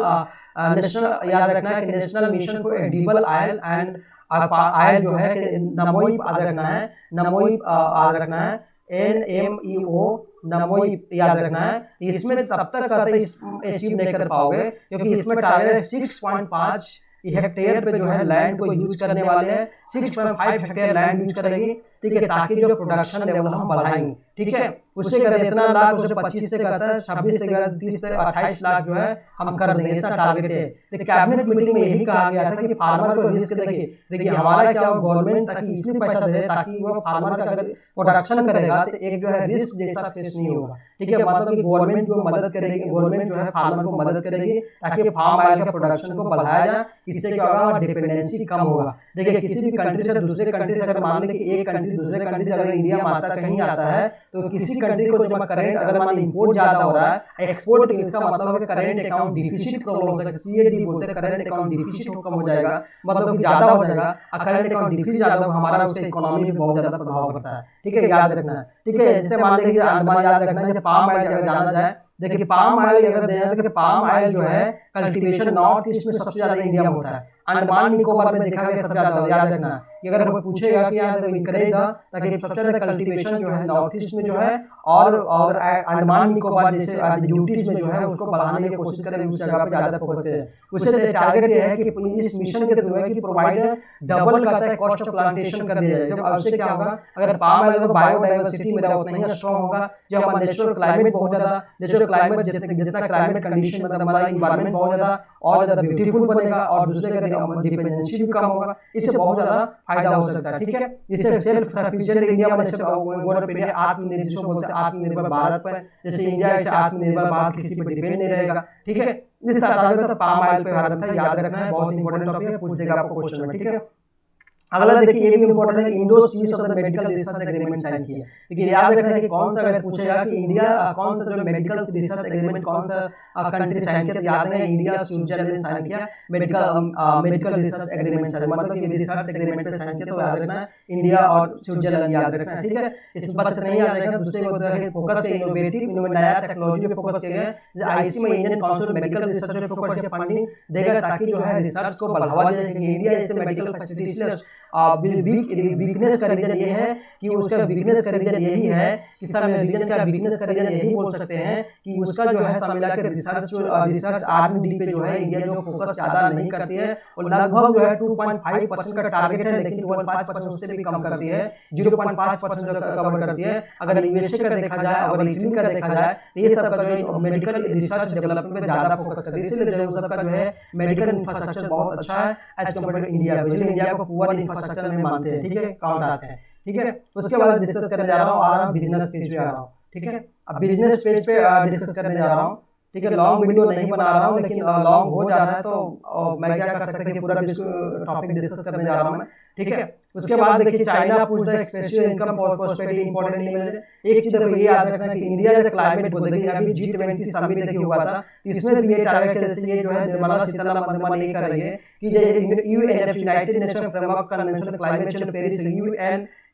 याद रखना है कि नेशनल मिशन को एडिबल ऑयल एंड आयल जो है नमोई याद रखना है, नमोई याद रखना है, NMEO नमोई याद रखना है। इसमें तब तक अचीव नहीं कर पाओगे क्योंकि इसमें टारगेट 6.5 हेक्टेयर पे जो है लैंड को यूज करने वाले हैं, 6.5 हेक्टेयर लैंड यूज करेगी। ठीक है, ताकि जो प्रोडक्शन लेवल हम बढ़ाएंगे। ठीक है, उससे कर इतना लाख उसे 25 से कहता है 26 से 30 से 28 लाख जो है हम कर देंगे, इतना टारगेट है। तो कैबिनेट मीटिंग में यही कहा गया था कि फार्मर को रिस्क देखिए हमारा क्या गवर्नमेंट ताकि इसलिए पैसा दे ताकि वो फार्मर का अगर प्रोडक्शन करेगा तो एक जो है रिस्क जैसा फेस नहीं होगा। ठीक है, मतलब कि गवर्नमेंट जो मदद करेगी, गवर्नमेंट जो है फार्मर को मदद करेगी ताकि फार्म ऑयल के प्रोडक्शन को बढ़ाया जाए। इससे क्या होगा, डिपेंडेंसी कम होगा। देखिए किसी भी कंट्री से दूसरे कंट्री से अगर मान लें कि एक कंट्री दूसरे कंट्री से अगर इंडिया में आता कहीं आता है तो किसी कंट्री को जब करेंट अगर मान लीजिए इंपोर्ट ज्यादा हो रहा है एक्सपोर्ट, इसका मतलब है करेंट अकाउंट डिफिसिट प्रॉब्लम हो सकता है, CAD बोलते हैं, करेंट अकाउंट डिफिसिट कम हो जाएगा, मतलब कि ज्यादा हो जाएगा। करेंट अकाउंट डिफिसिट ज्यादा हमारा उसके इकोनॉमी में बहुत ज्यादा प्रभाव पड़ता है। ठीक है, याद रखना है। ठीक है, जैसे मान लीजिए अंडमान याद रखना है, पाम ऑयल अगर जाना जाए, देखिए पाम ऑयल अगर देखा जाए पाम ऑयल जो है कल्टीवेशन नॉर्थ ईस्ट में सबसे ज्यादा इंडिया में होता है, अंडमान निकोबार में देखा गया सबसे ज्यादा। याद रखना है कि अगर कोई पूछेगा कि यहाँ इंकरेज था ताकि सबसे ज्यादा कल्टीवेशन जो है नॉर्थ ईस्ट में जो है और अंडमान निकोबार जैसे ड्यूटीज में जो है उसको बढ़ाने की कोशिश करें, उस जगह पर ज्यादा फोकस करें। उससे टारगेट ये है कि इस मिशन के थ्रू है कि प्रोवाइड डबल करता है कॉस्ट ऑफ प्लांटेशन कर दिया जाए। जब उससे क्या होगा, अगर पाम ऑयल तो बायोडाइवर्सिटी मेरा उतना ही स्ट्रॉन्ग होगा, जो हमारा नेचुरल क्लाइमेट बहुत ज्यादा, नेचुरल क्लाइमेट जितना क्लाइमेट कंडीशन मतलब हमारा इन्वायरमेंट बहुत ज्यादा और ज्यादा ब्यूटीफुल बनेगा और दूसरे का डिपेंडेंसी भी कम होगा, इससे बहुत ज्यादा फायदा हो सकता है। ठीक है, इससे सेल्फ सफिशिएंट इंडिया में जैसे आत्मनिर्भर बोलते हैं, आत्मनिर्भर भारत पर, जैसे इंडिया ऐसे आत्मनिर्भर भारत किसी पर डिपेंड नहीं रहेगा। ठीक है, इस तरह का पाम ऑयल पे भारत था, याद रखना है, बहुत इंपॉर्टेंट टॉपिक है, पूछ देगा आपको क्वेश्चन में। ठीक है, अगला देखिए ये भी इंपॉर्टेंट है, Indo series of the medical research agreement sign किया। लेकिन याद रखना है कि कौन सा अगर पूछेगा कि इंडिया कौन सा जो मेडिकल रिसर्च एग्रीमेंट कौन सा कंट्री साइन किया, तो याद है इंडिया स्विट्जरलैंड साइन किया मेडिकल रिसर्च एग्रीमेंट साइन, मतलब कि रिसर्च एग्रीमेंट पे साइन किया, तो याद रखना इंडिया और स्विट्जरलैंड याद रखना है। ठीक है, इस बस नहीं याद रखना, दूसरे फोकस किया इनोवेटिव नया टेक्नोलॉजी पे फोकस किया गया। आईसी में इंडियन काउंसिल मेडिकल रिसर्च पे फोकस किया, फंडिंग देगा ताकि जो है रिसर्च को बढ़ावा दिया जाए। इंडिया जैसे मेडिकल फैसिलिटीज वीकनेस का रीजन ये है कि उसका वीकनेस का रीजन यही है कि सब रीजन का वीकनेस का रीजन यही बोल सकते हैं कि उसका जो है सब मिलाकर रिसर्च R&D पे जो है इंडिया जो फोकस ज्यादा नहीं करती है, और लगभग जो है 2.5% का टारगेट है, लेकिन 1.5% उससे भी कम करती है, 0.5% जो कवर करती है। अगर यूएसए का देखा जाए, अगर इटली का देखा जाए, तो ये सब का जो मेडिकल रिसर्च डेवलपमेंट पे ज्यादा फोकस करती है, इसलिए जो सबका जो है मेडिकल इंफ्रास्ट्रक्चर बहुत अच्छा है as compared to India. India को पुअर इंफ्रास्ट्रक्चर में मानते हैं। ठीक है, काउंट आते हैं। ठीक है, उसके बाद डिस्कस करने जा रहा हूँ, आ रहा हूँ बिजनेस पेज पे आ रहा हूँ। ठीक है, अब बिजनेस पेज पे डिस्कस करने जा रहा हूँ। ठीक है, लॉन्ग वीडियो नहीं बना रहा हूँ, लेकिन लॉन्ग हो जा रहा है तो मैं क्या कर सकता हूँ कि पूरा टॉपिक डिस्कस करने जा रहा हूँ मैं। ठीक है, उसके बाद देखिए चाइना पूछ रहा है एक्सपेंसिव इनकम प्रॉस्पेरिटी इंपॉर्टेंट नहीं है। एक चीज देखो ये याद रखना कि इंडिया जो क्लाइमेट बोल देखिए अभी G20 समिट देखिए हुआ था, इसमें भी ये टारगेट ये जो है निर्मला सीतारमण ये कर रही है कि United nation framework convention climate change Paris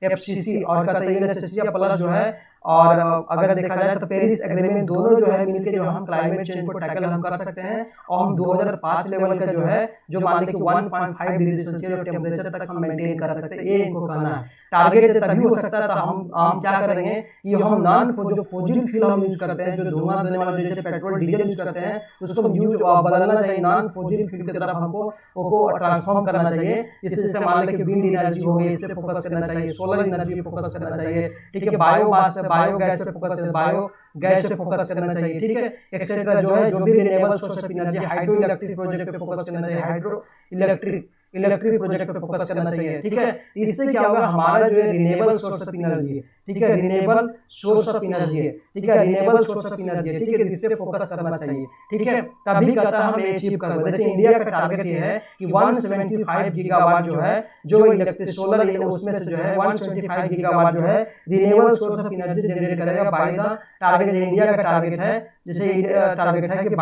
FCC और कहते हैं यूएनएफसीसीसी प्लस जो है, और अगर देखा जाए तो पेरिस एग्रीमेंट, दोनों जो है मिलकर जो हम क्लाइमेट चेंज को टैकल हम कर सकते हैं, और हम 2005 लेवल का जो है, जो मान लें कि 1.5 डिग्री सेल्सियस टेम्परेचर तक हम मेंटेन कर सकते हैं, ये इनको कहना है। टारगेट तभी हो सकता है तो हम क्या करेंगे कि हम जो फॉसिल फ्यूल हम यूज करते हैं, जो धुआं देने वाला जैसे पेट्रोल डीजल यूज करते हैं, उसको बदलना चाहिए, नॉन फॉसिल फ्यूल की तरफ हमको ट्रांसफॉर्म करना चाहिए। इससे मान लें कि विंड एनर्जी हो गई, इस पर फोकस करना चाहिए, सोलर एनर्जी पे फोकस करना चाहिए, ठीक है, बायोमास बायोगैस पे फोकस करना, बायोगैस पे फोकस करना चाहिए, ठीक है, एक्सेट्रा जो है, जो भी renewable source of energy, hydro electric project पे फोकस करना चाहिए, हाइड्रो इलेक्ट्रिक प्रोजेक्ट पे फोकस करना चाहिए, ठीक है। इससे क्या होगा, हमारा जो है रिन्यूएबल सोर्स ऑफ एनर्जी है, ठीक है, रिन्यूएबल सोर्स ऑफ एनर्जी है, ठीक है, रिन्यूएबल सोर्स ऑफ एनर्जी है, ठीक है, इस पे फोकस करना चाहिए, ठीक है, तभी कहता हम अचीव कर पाएंगे। जैसे इंडिया का टारगेट ये है कि 175 गीगावाट जो है, जो इलेक्ट्रिक सोलर उसमें से जो है 175 गीगावाट जो है renewable source of energy generate करेगा बाय द टारगेट। इंडिया का टारगेट है, जैसे टारगेट है कि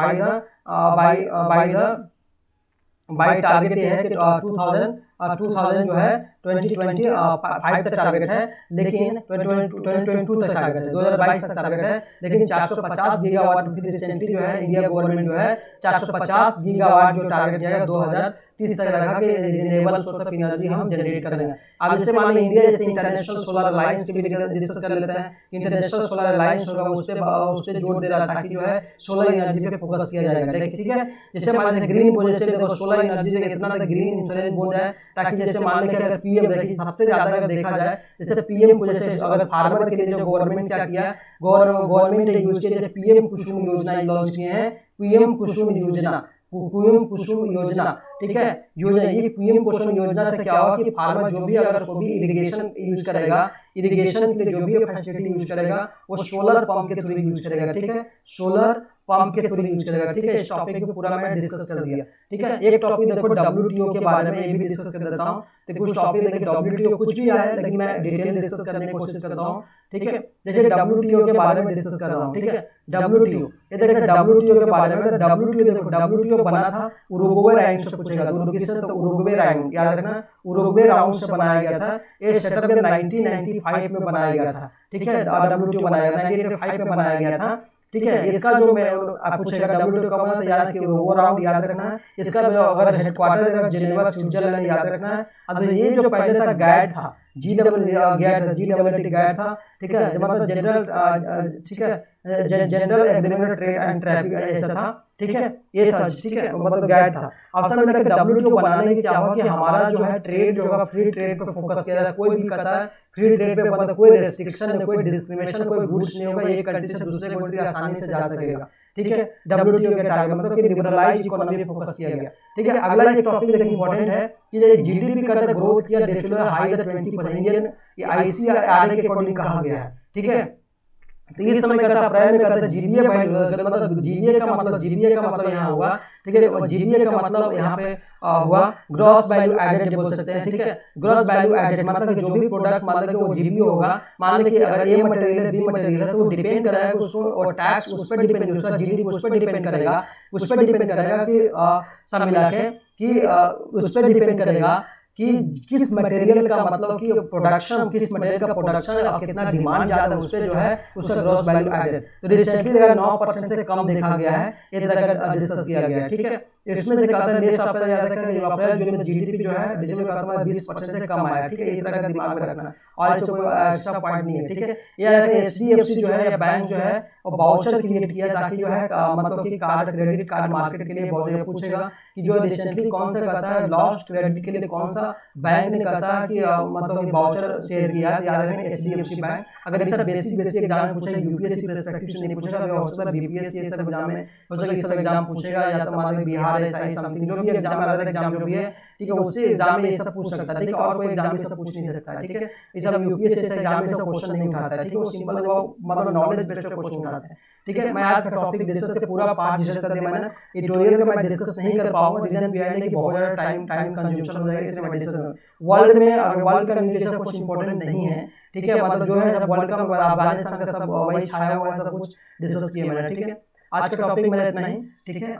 बाय टारगेट ये है कि 2000 जो है 2025 तक टारगेट है, लेकिन 2022 तक टारगेट है, 2022 तक टारगेट है, लेकिन 450 गीगावाट रिसेंटली जो है इंडिया गवर्नमेंट जो है 450 गीगावाट जो टारगेट दिया है 2030 तक रखा कि रिन्यूएबल सोर्स ऑफ एनर्जी हम जनरेट करेंगे। अब जैसे मान लीजिए इंडिया जैसे इंटरनेशनल सोलर अलायंस के भी डिस्कस कर लेते हैं, इंटरनेशनल सोलर अलायंस होगा, उस पर जोर दे रहा था कि जो है सोलर एनर्जी पे फोकस किया जाएगा, ठीक है। जैसे मान लीजिए ग्रीन बोझ से देखो सोलर एनर्जी इतना तक ग्रीन इंश्योरेंस बोझ है, ताकि जैसे मान लीजिए अगर पीएम देखिए सबसे ज्यादा अगर देखा जाए, जैसे पीएम को जैसे अगर फार्मर के लिए जो गवर्नमेंट क्या किया, गवर्नमेंट ने यूज किया, पीएम कुसुम योजना लॉन्च किए हैं, पीएम कुसुम योजना, ठीक है, योजना। ये पीएम कुसुम योजना से क्या होगा कि फार्मर जो भी अगर कोई भी इरिगेशन यूज करेगा, इरिगेशन के लिए जो भी फैसिलिटी यूज करेगा वो सोलर पंप के थ्रू यूज करेगा, ठीक है, सोलर पंप के थ्रू यूज करेगा, ठीक है। इस टॉपिक को पूरा मैं डिस्कस कर दिया, ठीक है। एक टॉपिक देखो WTO के बारे में, ये भी डिस्कस कर देता हूँ। तो कुछ टॉपिक देखिए WTO कुछ भी आया है, लेकिन मैं डिटेल डिस्कस करने की कोशिश करता हूँ, ठीक है। जैसे WTO के बारे में डिस्कस कर रहा हूँ, ठीक है। WTO ये देखिए WTO के बारे में, WTO देखो WTO बना था उरुग्वे राउंड से पूछेगा, तो उरुग्वे राउंड याद रखना, उरुग्वे राउंड से बनाया गया था। ये सेटअप 1995 में बनाया गया था, ठीक है। WTO बनाया गया 1985 में बनाया गया था, ठीक है। इसका जो मैं आप पूछेगा WTO का मतलब याद कि वो राउंड याद रखना है। इसका जो अगर हेडक्वार्टर है जेनेवा स्विट्जरलैंड याद रखना है। अब ये जो पहले था गाइड था GWT गाइड था, ठीक है, मतलब जनरल, ठीक है, general agreement trade and traffic ऐसा था, ठीक है, ये था, ठीक है, मतलब गाइड था। अब सब मिलकर WTO बनाने के क्या हुआ कि हमारा जो है ट्रेड जो होगा फ्री ट्रेड पे फोकस किया जाता है। कोई भी कहता है फ्री ट्रेड पे मतलब कोई रेस्ट्रिक्शन, कोई डिस्क्रिमिनेशन, कोई गुड्स नहीं होगा, एक कंट्री से दूसरे कंट्री आसानी से जा सकेगा, ठीक है। WTO के टारगेट मतलब कि लिबरलाइज इकोनॉमी पे फोकस किया गया, ठीक है। अगला एक टॉपिक देखिए इंपॉर्टेंट है कि GDP का ग्रोथ किया डेफिनेटली हाई 20% इंडियन ICRA के अकॉर्डिंग कहा गया है, ठीक है। तो इस समय कहता है अप्रैल में कहता है GBA मतलब GBA का मतलब यहाँ हुआ, ठीक है। GBA का मतलब यहाँ पे हुआ ग्रॉस वैल्यू एडेड बोल सकते हैं, ठीक है। ग्रॉस वैल्यू एडेड मतलब कि जो भी प्रोडक्ट मतलब कि वो GBA होगा, मान लीजिए कि अगर A मटेरियल है B मटेरियल है तो वो डिपेंड करेगा उसको, और टैक्स उस पर डिपेंड, उसका GDP उस पर डिपेंड करेगा, कि सब मिला के कि उस पर डिपेंड करेगा कि किस मटेरियल का मतलब कि प्रोडक्शन, किस मटेरियल का प्रोडक्शन और कितना डिमांड ज़्यादा है उस पर जो है उसका ग्रॉस वैल्यू एडेड। तो रिसेंटली अगर 9% से कम देखा गया है, ये तरह का डिस्कस किया गया है, ठीक है। इसमें से कहता है नेक्स्ट अप्रैल याद रखना, अप्रैल जो में GDP जो है बीच में कहता है 20% से कम आया, ठीक है। इस तरह का दिमाग में रखना और इससे कोई एक्स्ट्रा पॉइंट नहीं है, ठीक है। ये HDFC जो है या बैंक जो है वो बाउचर क्रिएट किया ताकि जो है मतलब कि कार्ड, क्रेडिट कार्ड मार्केट के लिए बहुत पूछेगा कि जो रिसेंटली कौन सा कहता है लॉस्ट क्रेडिट के लिए कौन सा बैंक ने कहता है कि मतलब बाउचर शेयर किया, याद रखें HDFC बैंक। अगर ऐसा बेसिक एग्जाम में पूछेगा, UPSC पर्सपेक्टिव से नहीं पूछेगा, हो सकता है BPSC ये सब एग्जाम में हो सकता है, इस सब एग्जाम पूछेगा, या तो मान लीजिए बिहार SI समथिंग जो भी एग्जाम अलग एग्जाम जो भी है, ठीक है, उससे एग्जाम में ये सब पूछ सकता है, ठीक है। और कोई एग्जाम में सब पूछ नहीं सकता है, ठीक है। ये सब UPSC एग्जाम में सब क्वेश्चन नहीं उठाता है, ठीक है। वो सिंपल वो मतलब नॉलेज बेस्ड क्वेश्चन उठाते हैं, ठीक है। मैं आज का टॉपिक डिस्कस के पूरा पार्ट डिस्कस कर दिया मैंने, ट्यूटोरियल का मैं डिस्कस नहीं कर पाऊंगा, रीजन भी है कि बहुत ज़्यादा टाइम कंज्यूमशन हो जाएगा, इसलिए मैं डिस्कस वर्ल्ड में अगर वर्ल्ड का न्यूज कुछ इंपॉर्टेंट नहीं है, ठीक है। मतलब जो है जब वर्ल्ड कप अफगानिस्तान का सब वही छाया हुआ है, सब कुछ डिस्कस किया मैंने, ठीक है। आज का टॉपिक मेरा इतना ही, ठीक है।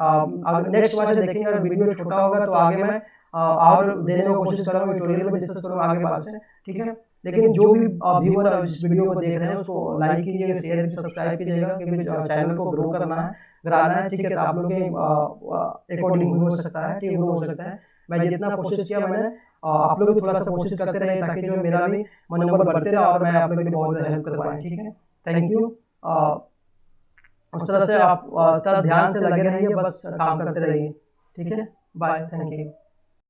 नेक्स्ट बार देखेंगे, अगर वीडियो छोटा होगा तो आगे मैं और देने की कोशिश करूँगा, ट्यूटोरियल में डिस्कस करूँगा आगे बात से, ठीक है। लेकिन जो भी व्यूअर इस वीडियो को देख रहे हैं उसको लाइक कीजिएगा, शेयर कीजिए, सब्सक्राइब कीजिएगा, क्योंकि चैनल को ग्रो करना है, कराना है, ठीक है। तो आप लोग के अकॉर्डिंग हो सकता है, ठीक, हो सकता है। मैं जितना कोशिश किया मैंने, आप लोग भी थोड़ा सा कोशिश करते रहे ताकि जो मेरा भी मनोबल बढ़ते रहे और मैं आप लोगों के लिए बहुत ज़्यादा हेल्प कर पाए, ठीक है। Thank you. उस तरह से आप ध्यान से लगे रहिए, बस काम करते रहिए, ठीक है। Bye, thank you.